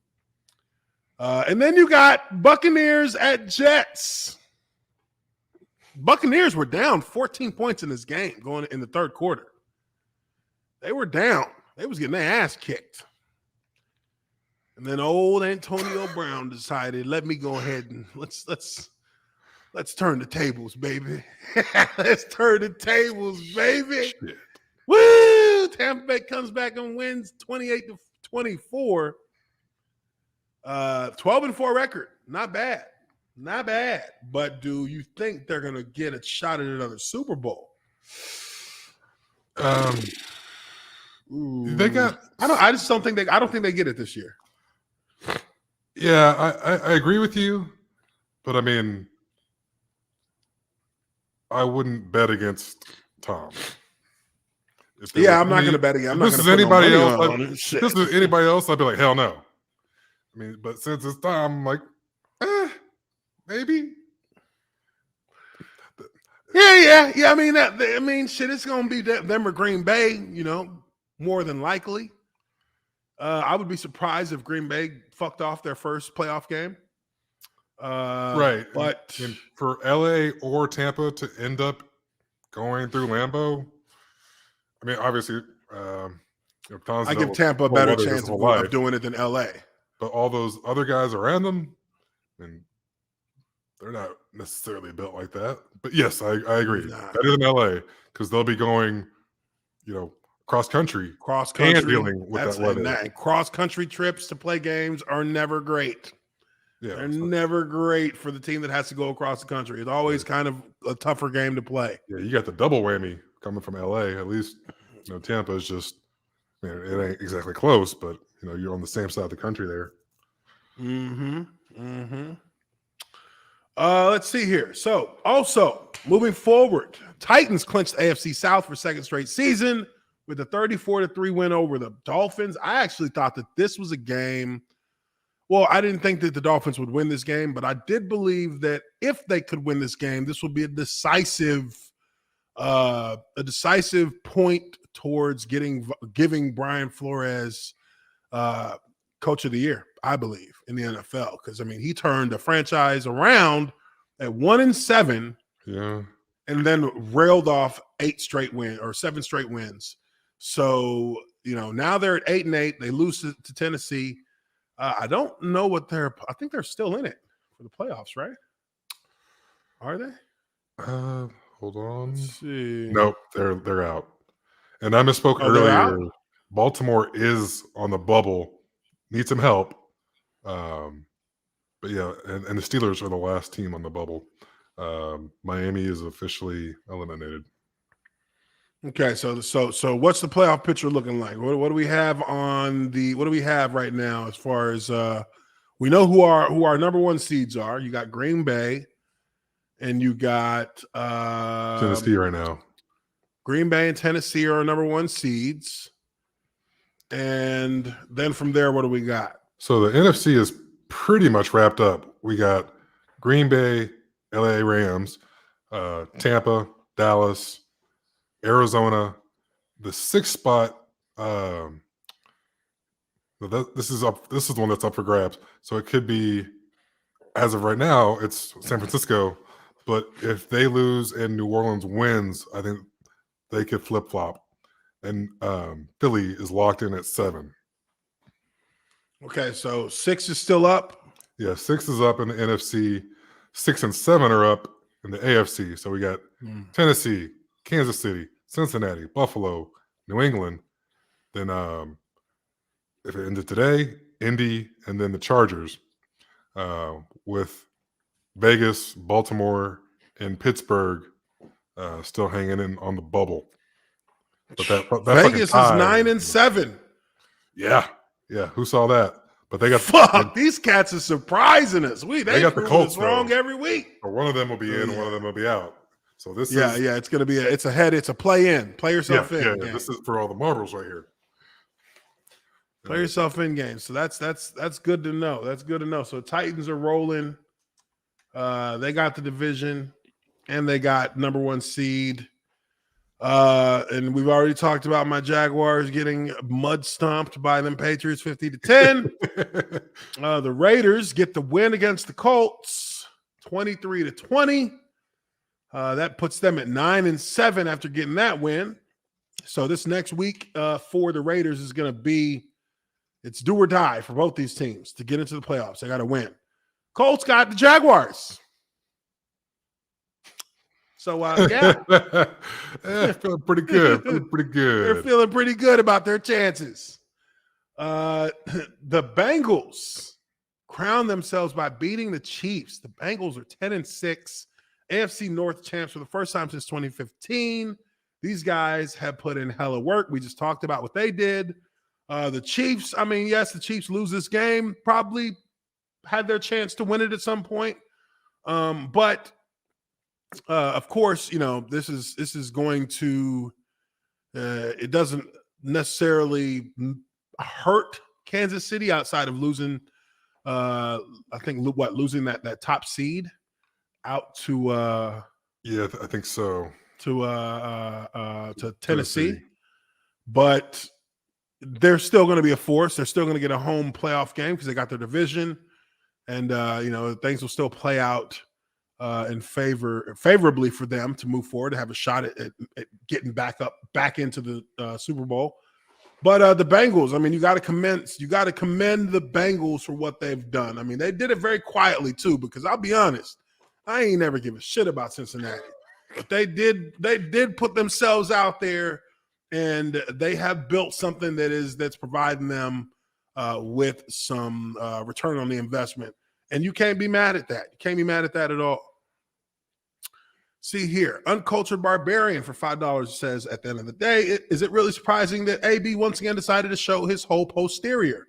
And then you got Buccaneers at Jets. Buccaneers were down 14 points in this game going in the third quarter. They were down. They was getting their ass kicked. And then old Antonio Brown decided, let me go ahead and let's turn the tables, baby. Let's turn the tables, baby. Shit. Woo! Tampa Bay comes back and wins 28-24. 12-4 record. Not bad. Not bad. But do you think they're going to get a shot at another Super Bowl? They got. I just don't think I don't think they get it this year. Yeah, I agree with you, but I mean, I wouldn't bet against Tom. I'm not going to bet again. This is anybody else. This is anybody else. I'd be like, hell no. I mean, but since it's Tom, I'm like, maybe. Yeah. I mean, shit. It's going to be them or Green Bay. More than likely. I would be surprised if Green Bay fucked off their first playoff game. Right. But and for LA or Tampa to end up going through Lambeau, I mean, obviously, I give Tampa a better chance of doing it than LA. But all those other guys around them, and they're not necessarily built like that. But yes, I agree. Better than LA because they'll be going, cross country, and dealing with that weather. And cross country trips to play games are never great. Yeah, they're never great for the team that has to go across the country. It's always kind of a tougher game to play. Yeah, you got the double whammy coming from LA. At least, Tampa is just, it ain't exactly close, but you're on the same side of the country there. Let's see here. So, also moving forward, Titans clinched AFC South for second straight season with a 34-3 win over the Dolphins. I actually thought that this was a game. Well, I didn't think that the Dolphins would win this game, but I did believe that if they could win this game, this would be a decisive point towards giving Brian Flores Coach of the Year, I believe, in the NFL. Because he turned the franchise around at 1-7, and then railed off 7 straight wins. So now they're at 8-8. They lose to Tennessee. I don't know what I think they're still in it for the playoffs, right? Are they? Hold on. Let's see. Nope, they're out. And I misspoke earlier. Baltimore is on the bubble. Need some help. But yeah, and the Steelers are the last team on the bubble. Miami is officially eliminated. Okay, so what's the playoff picture looking like? What do we have right now as far as we know who our number one seeds are. You got Green Bay, and you got Tennessee right now. Green Bay and Tennessee are our number one seeds. And then from there, what do we got? So the NFC is pretty much wrapped up. We got Green Bay, LA Rams, Tampa, Dallas, Arizona. The 6th spot. This is the one that's up for grabs. So it could be, as of right now, it's San Francisco. But if they lose and New Orleans wins, I think they could flip flop. And Philly is locked in at 7. Okay, so 6 is still up. Yeah, 6 is up in the NFC. 6 and 7 are up in the AFC. So we got Tennessee, Kansas City, Cincinnati, Buffalo, New England. Then if it ended today, Indy, and then the Chargers with Vegas, Baltimore, and Pittsburgh still hanging in on the bubble. But that's Vegas is 9 and 7. Yeah. Who saw that? But they got these cats are surprising us. They got the Colts wrong every week. Or one of them will be in, one of them will be out. So this it's going to be it's a play in. Play yourself in. Yeah, this is for all the marbles right here. Play yourself in game. So that's good to know. That's good to know. So Titans are rolling. They got the division, and they got number one seed. And we've already talked about my Jaguars getting mud stomped by them Patriots 50-10. The Raiders get the win against the Colts 23-20. That puts them at 9 and 7 after getting that win. So this next week for the Raiders is going to be, it's do or die for both these teams to get into the playoffs. They got to win. Colts got the Jaguars. So, feeling pretty good. They're feeling pretty good about their chances. The Bengals crown themselves by beating the Chiefs. The Bengals are 10 and 6, AFC North champs for the first time since 2015. These guys have put in hella work. We just talked about what they did. The Chiefs, yes, the Chiefs lose this game. Probably had their chance to win it at some point. But of course, this is going to it doesn't necessarily hurt Kansas City outside of losing losing that top seed out to I think so, to Tennessee. But they're still going to be a force. They're still going to get a home playoff game because they got their division, and things will still play out favorably for them to move forward, to have a shot at getting back into the Super Bowl. But the Bengals, you got to commend the Bengals for what they've done. They did it very quietly too, because I'll be honest, I ain't never give a shit about Cincinnati, but they did put themselves out there, and they have built something that's providing them with some return on the investment. And you can't be mad at that. You can't be mad at that at all. See here, Uncultured Barbarian for $5 says, at the end of the day, is it really surprising that AB once again decided to show his whole posterior?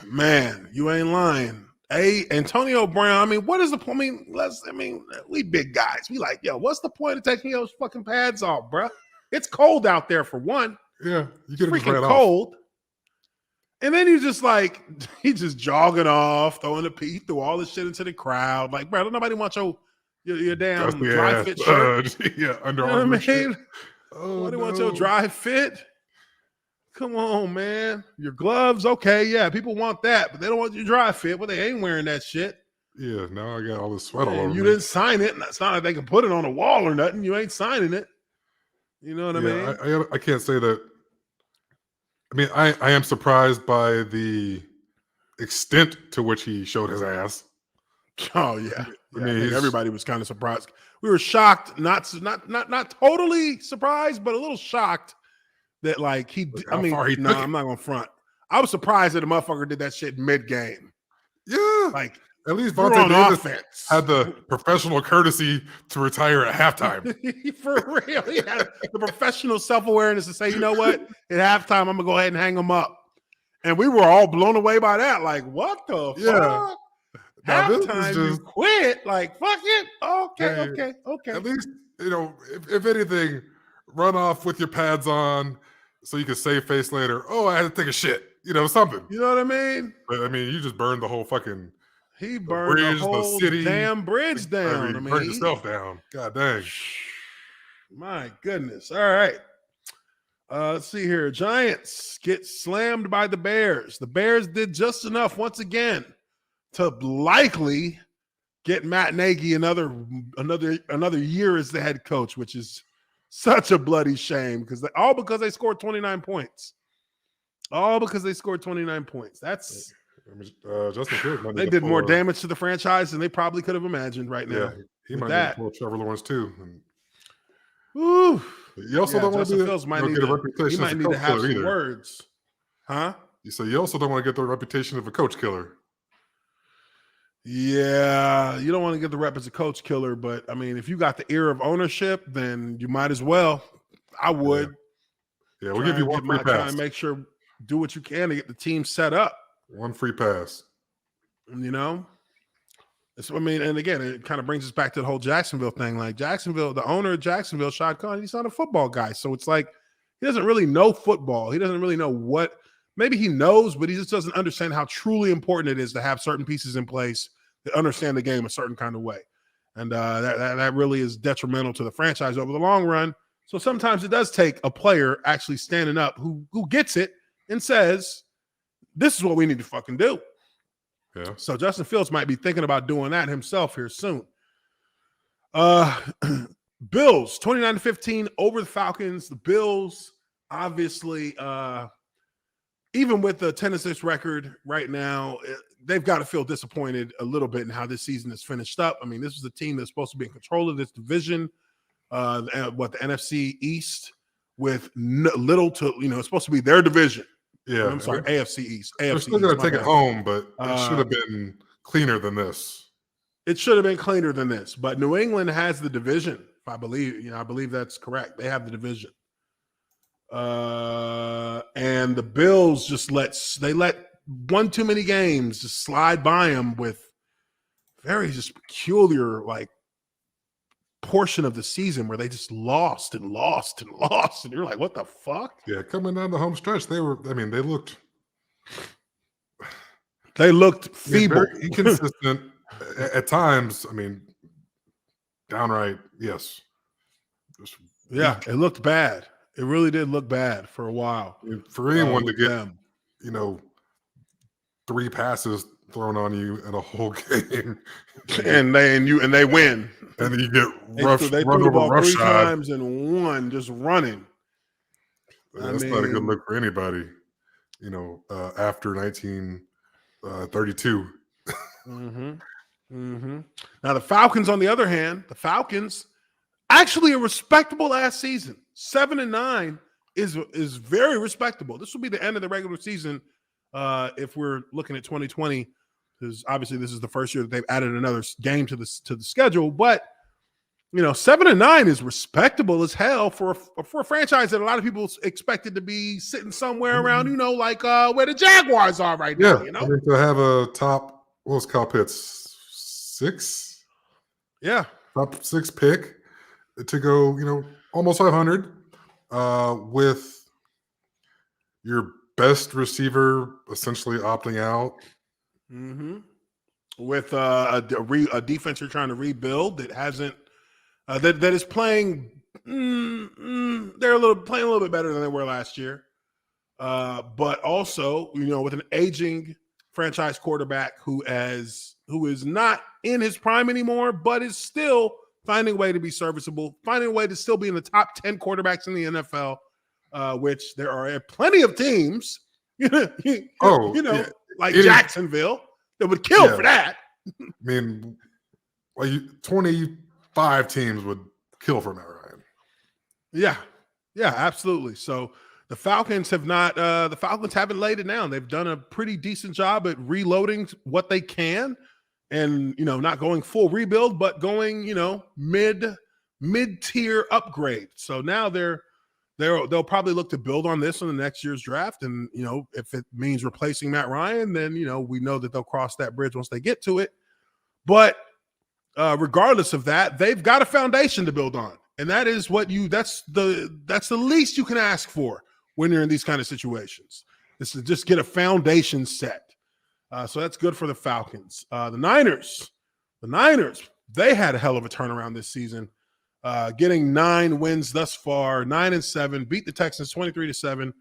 Man, you ain't lying. Antonio Brown, what is the point? We big guys. We like, what's the point of taking those fucking pads off, bro? It's cold out there for one. Yeah, you could have freaking cold. And then he's just jogging off, throwing he threw all this shit into the crowd. Like, bro, don't nobody want your damn dry fit shirt. Under Armour. Nobody wants your dry fit. Come on, man. Your gloves, okay, yeah, people want that, but they don't want your dry fit. Well, they ain't wearing that shit. Yeah, now I got all this sweat all over. You didn't sign it, and it's not like they can put it on a wall or nothing. You ain't signing it. You know what I mean? I can't say that. I am surprised by the extent to which he showed his ass. Oh yeah, I think everybody was kind of surprised. We were shocked, not totally surprised, but a little shocked that I'm not gonna front. I was surprised that the motherfucker did that shit mid game. Yeah, at least Vontae Davis had the professional courtesy to retire at halftime. For real, he had the professional self-awareness to say, you know what, at halftime I'm gonna go ahead and hang him up. And we were all blown away by that. Like, what the fuck? Now, this is Halftime, you just quit. Like, fuck it. Hey, Okay. at least, if anything, run off with your pads on so you can save face later. Oh, I had to take a shit. Something. You know what I mean? But I mean, you just burned the whole fucking He burned bridge, the whole city, damn bridge down. you burned yourself down. God dang. My goodness. All right. Let's see here. Giants get slammed by the Bears. The Bears did just enough once again to likely get Matt Nagy another year as the head coach, which is such a bloody shame because they scored 29 points. All because they scored 29 points. That's Justin Fields. They did more damage to the franchise than they probably could have imagined right now. Yeah, he might need to pull Trevor Lawrence too. Ooh. You also don't want to get a reputation. He might need to have some words. Huh? So you also don't want to get the reputation of a coach killer. Yeah, you don't want to get the rep as a coach killer, but I mean, if you got the ear of ownership, then you might as well. I would. Yeah, we'll give you one free pass. Try and make sure, do what you can to get the team set up. One free pass. I mean, and again, it kind of brings us back to the whole Jacksonville thing. Like Jacksonville, the owner of Jacksonville, Shad Khan, he's not a football guy. So it's like he doesn't really know football. He doesn't really know what – maybe he knows, but he just doesn't understand how truly important it is to have certain pieces in place that understand the game a certain kind of way. And that really is detrimental to the franchise over the long run. So sometimes it does take a player actually standing up who gets it and says, this is what we need to fucking do. Yeah. So Justin Fields might be thinking about doing that himself here soon. Bills 29-15 over the Falcons. The Bills, obviously, even with the 10-6 record right now, they've got to feel disappointed a little bit in how this season is finished up. I mean, this was a team that's supposed to be in control of this division, the NFC East, with little to, it's supposed to be their division. Yeah, I'm sorry, AFC East. They're still going to take it home, but it should have been cleaner than this. It should have been cleaner than this, but New England has the division. I believe that's correct. They have the division, and the Bills just let one too many games just slide by them with very just peculiar portion of the season where they just lost and you're like, what the fuck? Yeah, coming down the home stretch, they looked feeble, very inconsistent at times. I mean, downright, yes. It looked bad. It really did look bad for a while. For anyone to get 3 passes thrown on you in a whole game, and they win, and then you get they threw the ball 3 times and won just running. That's not a good look for anybody. After 1932. Now the Falcons, on the other hand, actually a respectable ass season. 7-9 is very respectable. This will be the end of the regular season if we're looking at 2020. Because obviously this is the first year that they've added another game to the schedule, but 7-9 is respectable as hell for a franchise that a lot of people expected to be sitting somewhere around, where the Jaguars are right now. I mean, to have a top, what was Kyle Pitts, 6? Yeah, top 6 pick to go, almost 500 with your best receiver essentially opting out. With a defense you're trying to rebuild that hasn't that is playing. They're playing a little bit better than they were last year, but also with an aging franchise quarterback who is not in his prime anymore, but is still finding a way to be serviceable, finding a way to still be in the top 10 quarterbacks in the NFL, which there are plenty of teams. Like Jacksonville, that would kill for that. I mean, 25 teams would kill for Matt Ryan. Yeah, absolutely. So the Falcons haven't laid it down. They've done a pretty decent job at reloading what they can, and not going full rebuild, but going mid-tier upgrade. So now they're they'll probably look to build on this in the next year's draft. And, if it means replacing Matt Ryan, then, we know that they'll cross that bridge once they get to it. But regardless of that, they've got a foundation to build on. And that is that's the least you can ask for when you're in these kind of situations. Is to just get a foundation set. So that's good for the Falcons. The Niners, they had a hell of a turnaround this season. Getting 9 wins thus far, 9-7, beat the Texans 23-7.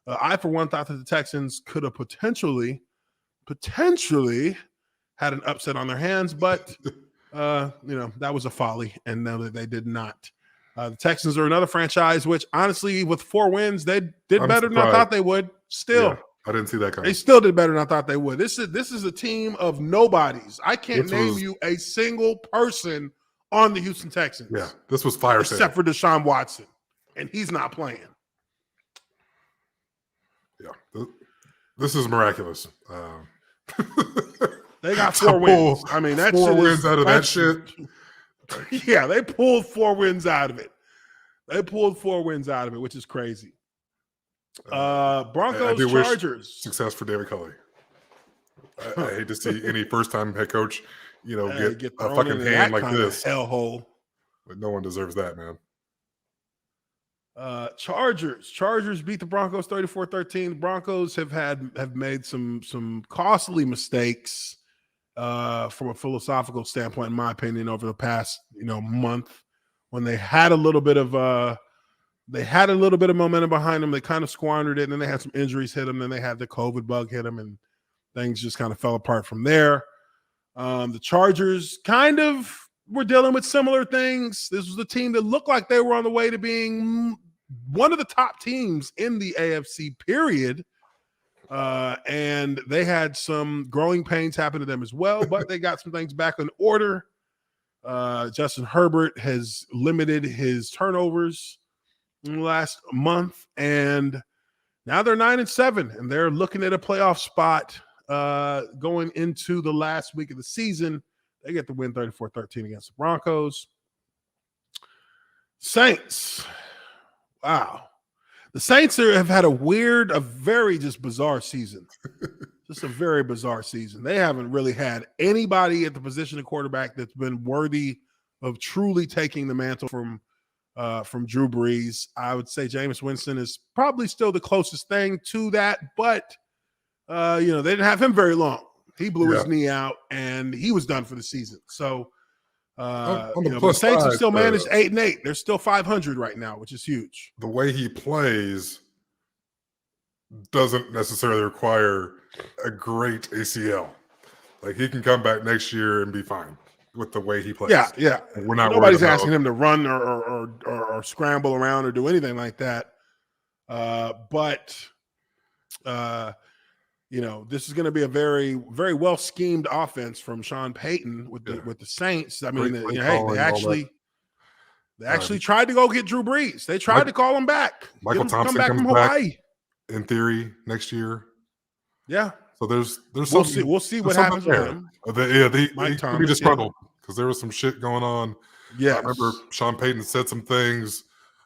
I, for one, thought that the Texans could have potentially had an upset on their hands, but that was a folly, and no, that they did not. The Texans are another franchise which, honestly, with 4 wins, they did better than I thought they would. Still, I didn't see that coming. They still did better than I thought they would. This is a team of nobodies. I can't name you a single person on the Houston Texans. Yeah, this was fire except for Deshaun Watson, and he's not playing. Yeah, this is miraculous. They got 4 wins. I mean, that's 4 wins out of that shit. Yeah, they pulled 4 wins out of it. Which is crazy. Broncos, Chargers. Success for David Culley. I hate to see any first-time head coach, get a fucking hand like this. Hellhole. But no one deserves that, man. Chargers beat the Broncos 34-13. The Broncos have made some costly mistakes from a philosophical standpoint, in my opinion, over the past month, when they had a little bit of momentum behind them. They kind of squandered it, and then they had some injuries hit them. Then they had the COVID bug hit them, and things just kind of fell apart from there. The Chargers kind of were dealing with similar things. This was the team that looked like they were on the way to being one of the top teams in the AFC, period. And they had some growing pains happen to them as well, but they got some things back in order. Justin Herbert has limited his turnovers in the last month, and now they're 9-7, and they're looking at a playoff spot going into the last week of the season. They get the win 34-13 against the Broncos. Saints. Wow. The Saints have had a very just bizarre season. Just a very bizarre season. They haven't really had anybody at the position of quarterback that's been worthy of truly taking the mantle from Drew Brees. I would say Jameis Winston is probably still the closest thing to that, but they didn't have him very long. He blew his knee out, and he was done for the season. So, the Saints have still managed 8-8. They're still 500 right now, which is huge. The way he plays doesn't necessarily require a great ACL. Like, he can come back next year and be fine with the way he plays. Yeah. We're not. Nobody's asking him to run or scramble around or do anything like that. This is going to be a very, very well schemed offense from Sean Payton with the Saints. I mean, they actually tried to go get Drew Brees. They tried to call him back. Michael Thompson comes back in theory next year. Yeah. So there's we'll see what happens with him. He could be disgruntled because there was some shit going on. Yeah, I remember Sean Payton said some things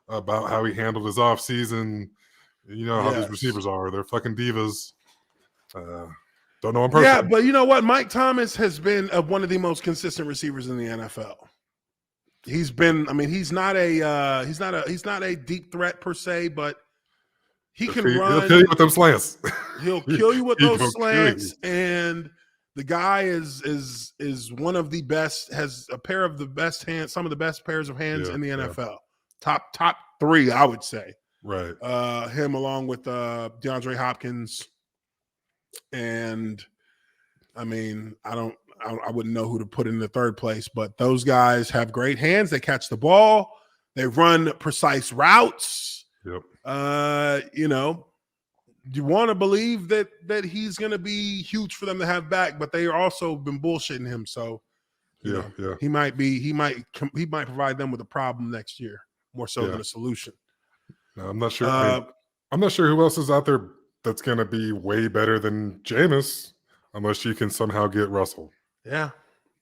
about how he handled his offseason. You know how these receivers are. They're fucking divas. Don't know him personally. Yeah, but you know what? Mike Thomas has been one of the most consistent receivers in the NFL. He's been. I mean, he's not a deep threat per se, but he can run. He'll kill you with those slants. He'll kill you with those slants, and the guy is one of the best. Has a pair of the best hands, some of the best pairs of hands in the NFL. Top 3, I would say. Right. Him along with DeAndre Hopkins. And I mean, I wouldn't know who to put in the third place, but those guys have great hands. They catch the ball. They run precise routes. Yep. You want to believe that he's going to be huge for them to have back, but they also been bullshitting him. So, he might provide them with a problem next year more so than a solution. No, I'm not sure. I'm not sure who else is out there that's going to be way better than Jameis, unless you can somehow get Russell. Yeah,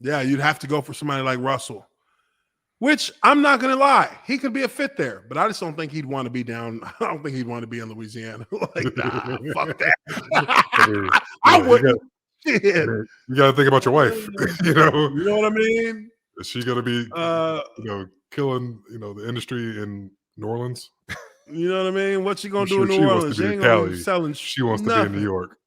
you'd have to go for somebody like Russell. Which I'm not going to lie, he could be a fit there, but I just don't think he'd want to be down. I don't think he'd want to be in Louisiana. Like, nah, fuck that. I wouldn't. Shit. You got to think about your wife. You know what I mean? Is she going to be, killing, the industry in New Orleans? You know what I mean? What you going to do in She New wants Orleans? to She be ain't in going to Cali. be selling She wants nothing. to be in New York.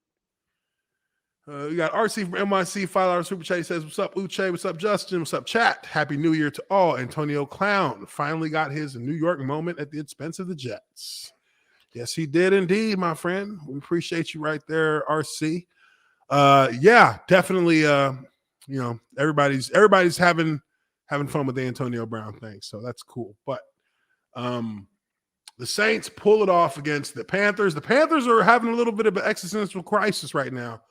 We got RC from NYC, $5 super chat. He says, "What's up, Uche? What's up, Justin? What's up, chat? Happy New Year to all." Antonio Clown finally got his New York moment at the expense of the Jets. Yes, he did indeed, my friend. We appreciate you right there, RC. Yeah, definitely. Everybody's having fun with the Antonio Brown thing, so that's cool. But the Saints pull it off against the Panthers. The Panthers are having a little bit of an existential crisis right now.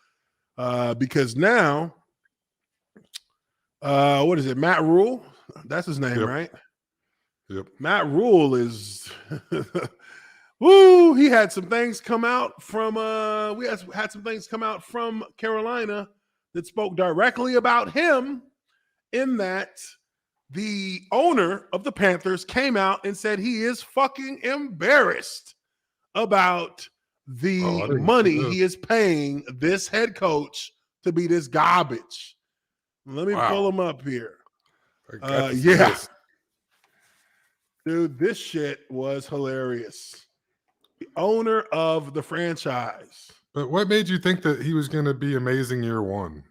Because now, what is it? Matt Rhule? That's his name, right? Yep. Matt Rhule is, woo! He had some things come out from. We had some things come out from Carolina that spoke directly about him. In that, the owner of the Panthers came out and said he is fucking embarrassed about the money he is paying this head coach to be this garbage. Let me pull him up here. Yeah. Dude, this shit was hilarious. The owner of the franchise. But what made you think that he was going to be amazing year one?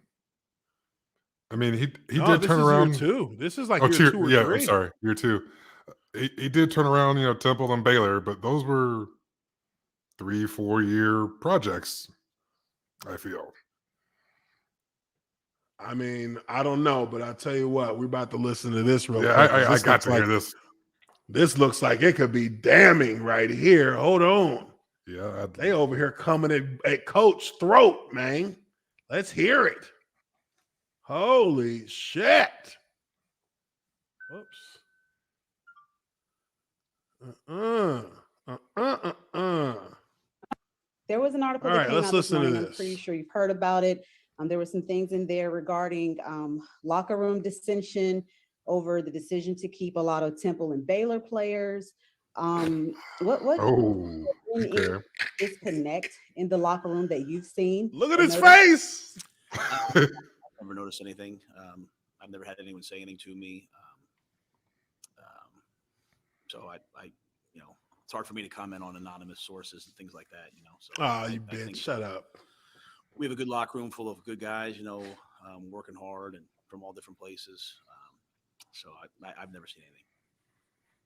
I mean, he did turn around. Year two. This is like year 2 or 3. I'm sorry, year 2. He did turn around, Temple and Baylor, but those were 3-4 year projects, I feel. I mean, I don't know, but I'll tell you what, we're about to listen to this real quick. I got to hear this. This looks like it could be damning right here. Hold on. Yeah. They over here coming at Coach's throat, man. Let's hear it. Holy shit. Whoops. There was an article that came out this morning. I'm pretty sure you've heard about it. There were some things in there regarding locker room dissension over the decision to keep a lot of Temple and Baylor players. Disconnect in the locker room that you've seen? Look at his face. I've never noticed anything. I've never had anyone say anything to me. So I it's hard for me to comment on anonymous sources and things like that, So you bitch! Shut up. We have a good locker room full of good guys, working hard and from all different places. So I've never seen anything.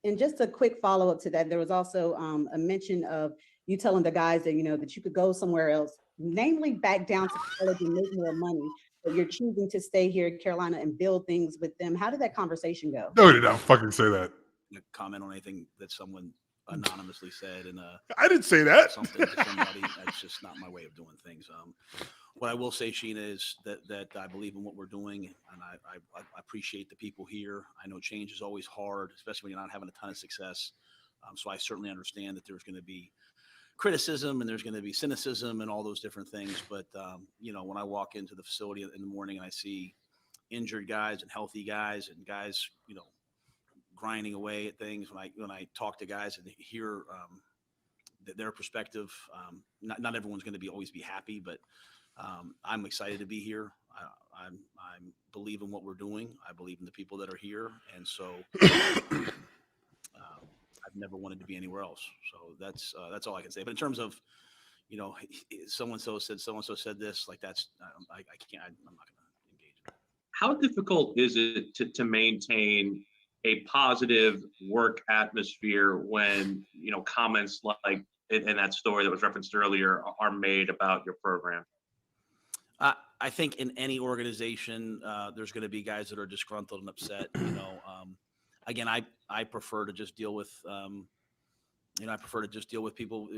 And just a quick follow up to that, there was also a mention of you telling the guys that that you could go somewhere else, namely back down to college and make more money, but you're choosing to stay here in Carolina and build things with them. How did that conversation go? No, did not fucking say that. Comment on anything that someone anonymously said, and I didn't say that. Something to somebody. That's just not my way of doing things. What I will say, Sheena, is that I believe in what we're doing, and I appreciate the people here. I know change is always hard, especially when you're not having a ton of success. So I certainly understand that there's going to be criticism and there's going to be cynicism and all those different things. But when I walk into the facility in the morning and I see injured guys and healthy guys and guys, grinding away at things, when I talk to guys and hear their perspective, not everyone's going to always be happy, but I'm excited to be here. I believe in what we're doing. I believe in the people that are here, and so I've never wanted to be anywhere else. So that's all I can say. But in terms of so and so said this, like that's I can't. I'm not going to engage. How difficult is it to maintain a positive work atmosphere when comments like in that story that was referenced earlier are made about your program? I think in any organization, there's going to be guys that are disgruntled and upset. Again, I prefer to just deal with people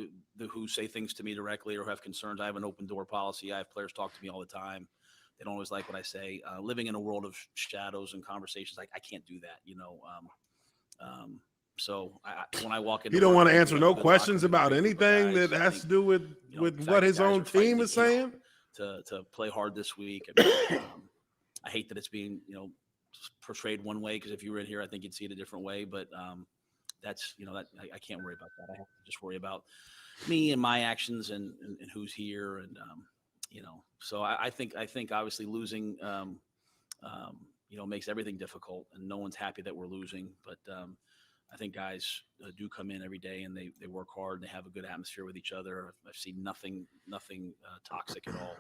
who say things to me directly or have concerns. I have an open door policy. I have players talk to me all the time. They don't always like what I say. Living in a world of shadows and conversations, I can't do that. So when I walk in, you don't want to answer no questions about anything that has to do with what his own team is saying. To play hard this week. I hate that it's being portrayed one way, because if you were in here, I think you'd see it a different way. But that's, that I can't worry about that. I have to just worry about me and my actions and who's here. And, so I think obviously losing, makes everything difficult, and no one's happy that we're losing. But I think guys do come in every day and they work hard and they have a good atmosphere with each other. I've seen nothing toxic at all.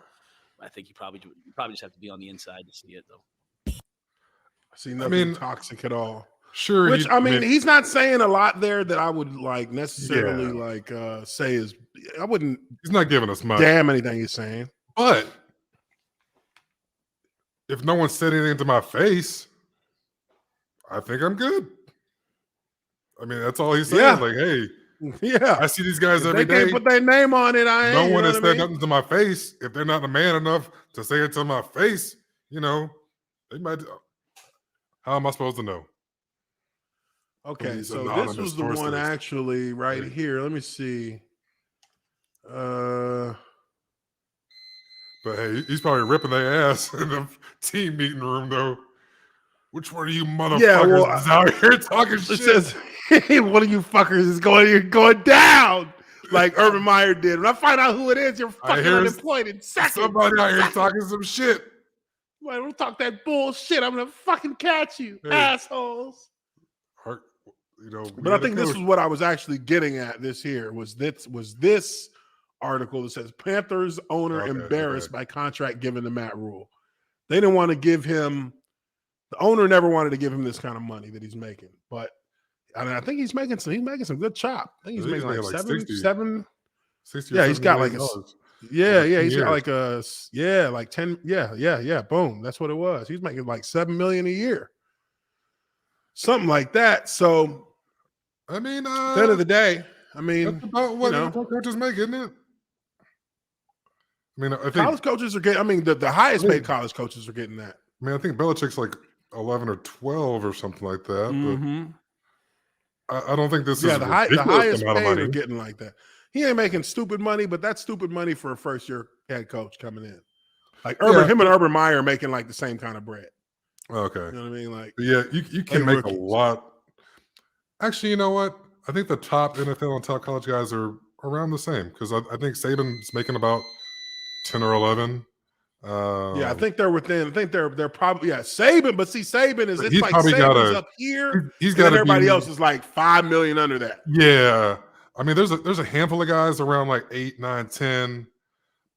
I think you probably just have to be on the inside to see it, though. I see nothing toxic at all. Sure. Which he's not saying a lot there that I would necessarily say is. I wouldn't. He's not giving us much. Damn anything he's saying. But if no one said anything to my face, I think I'm good. I mean, that's all he's saying. Yeah. Like, hey, yeah, I see these guys every day. They can't put their name on it. No one has said nothing to my face. If they're not a man enough to say it to my face, they might. How am I supposed to know? Okay, so this was the one actually right here. Let me see. But hey, he's probably ripping their ass in the team meeting room, though. Which one of you motherfuckers is out here talking shit? It says, one of you fuckers is going down like Urban Meyer did. When I find out who it is, you're fucking unemployed in seconds. Somebody out here talking some shit. Why don't talk that bullshit? I'm gonna fucking catch you, assholes. But I think this is what I was actually getting at. This here was this article that says Panthers owner embarrassed by contract given to Matt Rhule. They didn't want to give him. The owner never wanted to give him this kind of money that he's making, but I think he's making some good chop. I think he's making like 7. 60 yeah, he's got like a he's got like 10. Yeah. Boom, that's what it was. He's making like $7 million a year, something like that. So, at the end of the day, that's about what coaches make, isn't it? I think college coaches are getting. The highest paid college coaches are getting that. I think Belichick's like 11 or 12 or something like that. Mm-hmm. But I don't think this is the highest paid are getting like that. He ain't making stupid money, but that's stupid money for a first-year head coach coming in. Like him and Urban Meyer are making like the same kind of bread. Okay, you know what I mean? Like, yeah, you can make rookies. A lot. Actually, you know what? I think the top NFL and top college guys are around the same, because I think Saban's making about 10 or 11. I think they're within. I think they're probably Saban, but see, Saban is it's like Saban's up here. He's got everybody else is like $5 million under that. Yeah, there's a handful of guys around like 8, 9, 10,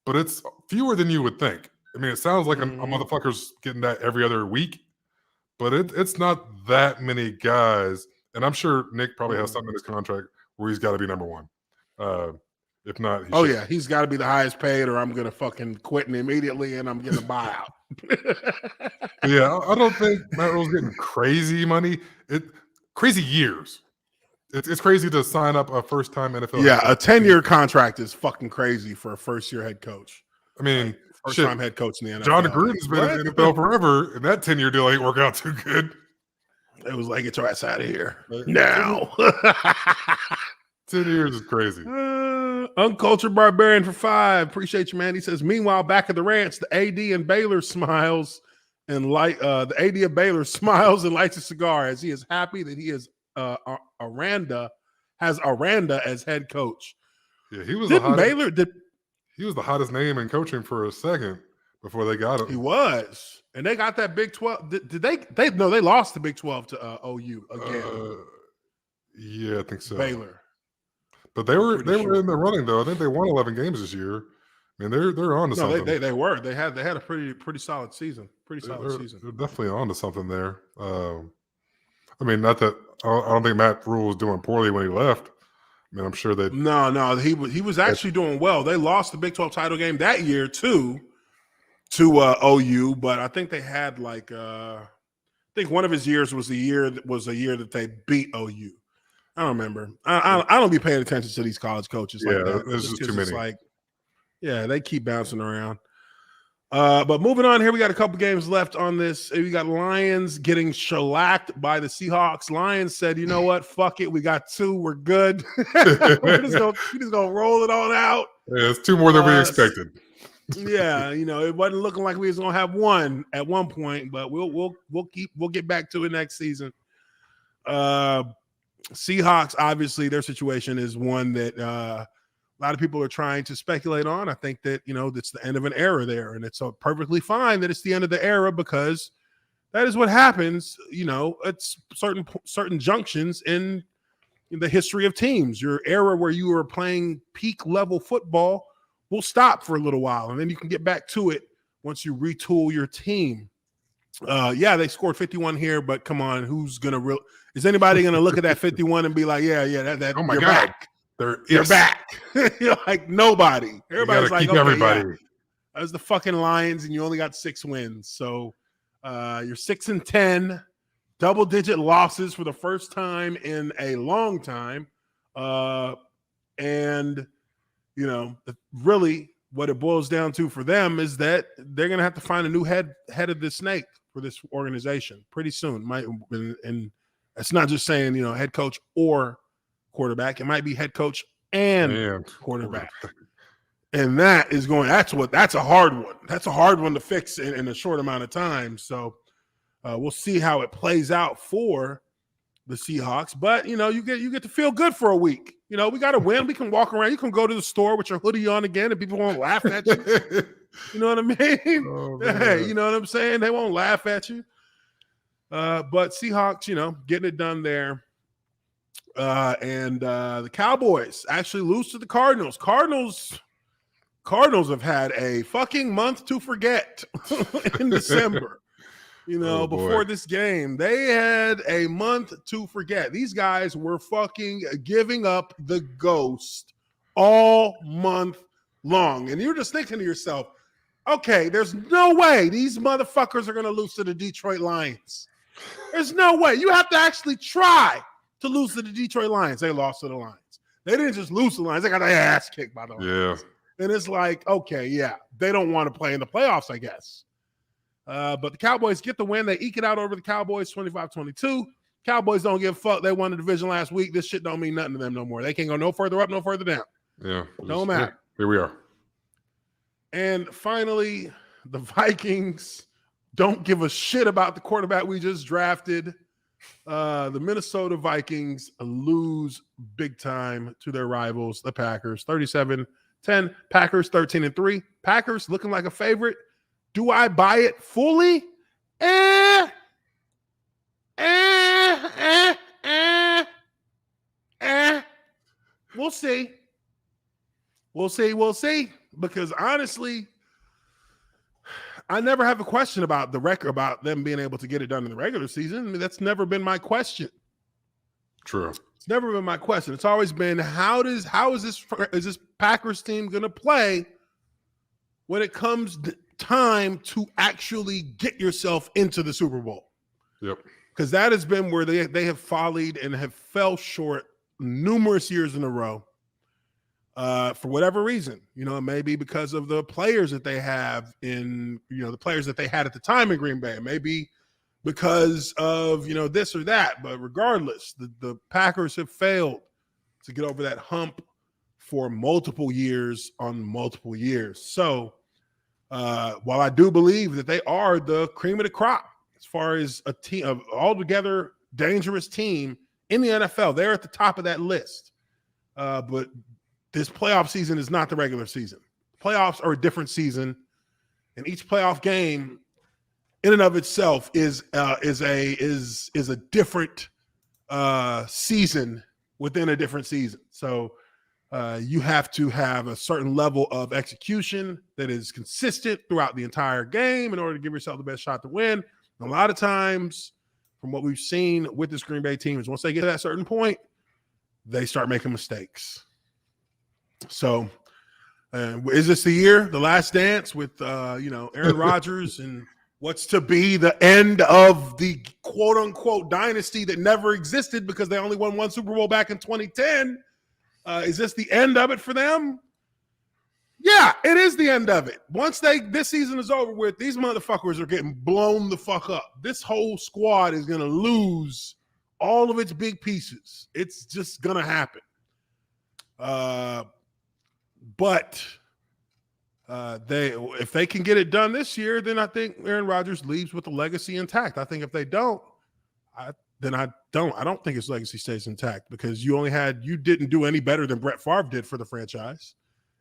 but it's fewer than you would think. It sounds like a motherfucker's getting that every other week, but it's not that many guys. And I'm sure Nick probably has something in his contract where he's got to be number one. If not, he's got to be the highest paid, or I'm gonna fucking quit immediately, and I'm getting a buyout. Yeah, I don't think Matt Rhule's getting crazy money. Crazy years. It's crazy to sign up a first-time NFL. Yeah, a 10-year contract is fucking crazy for a first-year head coach. First-time head coach in the NFL. John Gruden's been in the NFL forever, and that 10-year deal ain't work out too good. It was like, get your ass out of here now. 10 years is crazy. Uncultured Barbarian for 5. Appreciate you, man. He says, meanwhile, back at the ranch, the AD and Baylor smiles and the AD of Baylor smiles and lights a cigar as he is happy that he is Aranda as head coach. Yeah, he was he was the hottest name in coaching for a second before they got him. He was, and they got that Big 12. Did they lost the Big 12 to OU again. Yeah, I think so. Baylor. But they were in the running, though. I think they won 11 games this year. They're on to something. They were. They had a pretty solid season. They're definitely on to something there. Not that I don't think Matt Rhule was doing poorly when he left. I'm sure that he was actually doing well. They lost the Big 12 title game that year to OU, but I think they had I think one of his years was a year that they beat OU. I don't remember. I don't be paying attention to these college coaches. Yeah, like that. There's just too many. They keep bouncing around. But moving on here, we got a couple games left on this. We got Lions getting shellacked by the Seahawks. Lions said, you know what? Fuck it. We got 2. We're good. We're just gonna roll it on out. Yeah, it's 2 more than we expected. Yeah, it wasn't looking like we was gonna have one at one point, but we'll get back to it next season. Seahawks, obviously, their situation is one that a lot of people are trying to speculate on. I think that that's the end of an era there, and it's perfectly fine that it's the end of the era because that is what happens. It's certain junctions in the history of teams. Your era where you were playing peak level football will stop for a little while, and then you can get back to it once you retool your team. Yeah, they scored 51 here, but come on, is anybody gonna look at that 51 and be like, yeah, that Oh my you're God. back. You're back. Like nobody. Everybody's like, okay, everybody. yeah. That was the fucking Lions, and you only got 6 wins. So you're 6-10, double-digit losses for the first time in a long time. And really what it boils down to for them is that they're gonna have to find a new head of the snake for this organization pretty soon. And it's not just saying, head coach or quarterback. It might be head coach and quarterback. And that's a hard one. That's a hard one to fix in a short amount of time. So we'll see how it plays out for the Seahawks. But you get to feel good for a week. We got to win. We can walk around. You can go to the store with your hoodie on again, and people won't laugh at you. You know what I mean? Oh, hey, you know what I'm saying? They won't laugh at you. But Seahawks, getting it done there. And the Cowboys actually lose to the Cardinals. Cardinals have had a fucking month to forget in December. Before this game, they had a month to forget. These guys were fucking giving up the ghost all month long. And you're just thinking to yourself, okay, there's no way these motherfuckers are going to lose to the Detroit Lions. There's no way. You have to actually try to lose to the Detroit Lions. They lost to the Lions. They didn't just lose to the Lions. They got their ass kicked by the Lions. Yeah. And it's like, okay, yeah, they don't want to play in the playoffs, I guess. But the Cowboys get the win. They eke it out over the Cowboys 25-22. Cowboys don't give a fuck. They won the division last week. This shit don't mean nothing to them no more. They can't go no further up, no further down. Yeah. No matter. Here we are. And finally, the Vikings don't give a shit about the quarterback we just drafted. The Minnesota Vikings lose big time to their rivals, the Packers, 37-10. Packers 13-3. Packers looking like a favorite. Do I buy it fully? We'll see. We'll see. Because honestly, I never have a question about the record, about them being able to get it done in the regular season. I mean, that's never been my question. True. It's never been my question. It's always been, how is this Packers team going to play when it comes time to actually get yourself into the Super Bowl? Yep. Because that has been where they have fallen and have fell short numerous years in a row. For whatever reason, maybe because of the players that they have the players that they had at the time in Green Bay, maybe because of, this or that. But regardless, the Packers have failed to get over that hump for multiple years on multiple years. So while I do believe that they are the cream of the crop as far as a team of altogether dangerous team in the NFL, they're at the top of that list. But this playoff season is not the regular season. Playoffs are a different season, and each playoff game, in and of itself, is a different season within a different season. So you have to have a certain level of execution that is consistent throughout the entire game in order to give yourself the best shot to win. And a lot of times, from what we've seen with this Green Bay team, is once they get to that certain point, they start making mistakes. So, is this the year, the last dance with Aaron Rodgers and what's to be the end of the quote unquote dynasty that never existed because they only won one Super Bowl back in 2010? Is this the end of it for them? Yeah, it is the end of it. Once this season is over with, these motherfuckers are getting blown the fuck up. This whole squad is going to lose all of its big pieces. It's just going to happen. But If they can get it done this year, then I think Aaron Rodgers leaves with the legacy intact. I think if they don't, I don't think his legacy stays intact, because you didn't do any better than Brett Favre did for the franchise.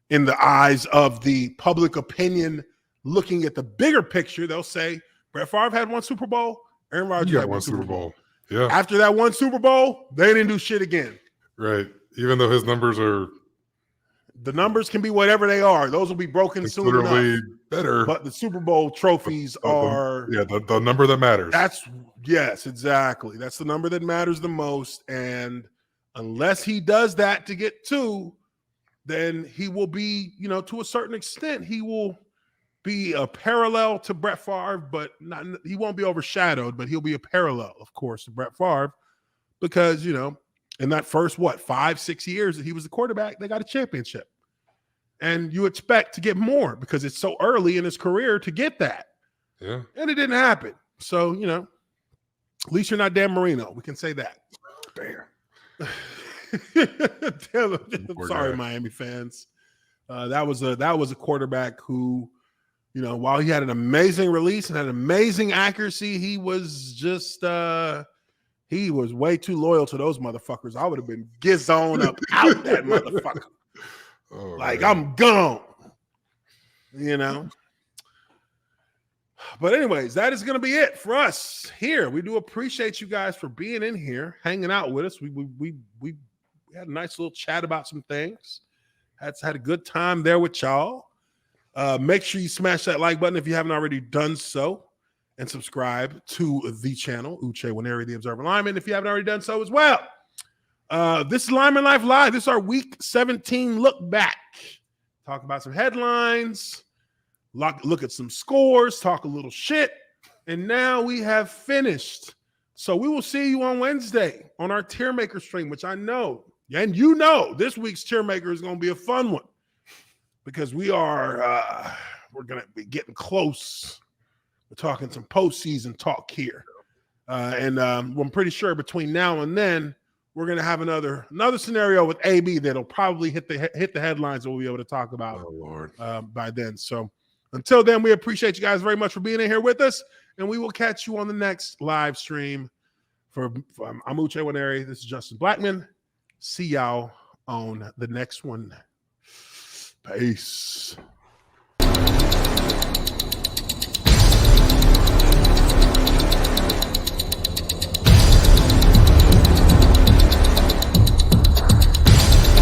In the eyes of the public opinion, looking at the bigger picture, they'll say Brett Favre had one Super Bowl, Aaron Rodgers had one Super Bowl. Yeah. After that one Super Bowl, they didn't do shit again. Right. Even though his numbers are... The numbers can be whatever they are. Those will be broken soon enough. Better. But the Super Bowl trophies are... the number that matters. Yes, exactly. That's the number that matters the most. And unless he does that to get 2, then he will be, to a certain extent, he will be a parallel to Brett Favre, but he won't be overshadowed, but he'll be a parallel, of course, to Brett Favre, because, in that first, 5-6 years that he was the quarterback, they got a championship. And you expect to get more because it's so early in his career to get that. Yeah. And it didn't happen. So, at least you're not Dan Marino. We can say that. Damn. I'm sorry, Miami fans. That was a quarterback who, while he had an amazing release and had amazing accuracy, he was just he was way too loyal to those motherfuckers. I would have been gizzoned up out that motherfucker. Oh, man. I'm gone. But anyways, that is going to be it for us here. We do appreciate you guys for being in here, hanging out with us. We had a nice little chat about some things. Had a good time there with y'all. Make sure you smash that like button if you haven't already done so, and subscribe to the channel, Uche Waneri, the Observer Lineman, if you haven't already done so as well. This is Lineman Life Live. This is our Week 17 look back. Talk about some headlines, look at some scores, talk a little shit, and now we have finished. So we will see you on Wednesday on our Tier Maker stream, which I know, and this week's Tier Maker is going to be a fun one, because we're going to be getting close. We're talking some postseason talk here. And I'm pretty sure between now and then, we're going to have another scenario with AB that'll probably hit the headlines that we'll be able to talk about by then. So until then, we appreciate you guys very much for being in here with us, and we will catch you on the next live stream. I'm Uche Waneri. This is Justin Blackman. See y'all on the next one. Peace.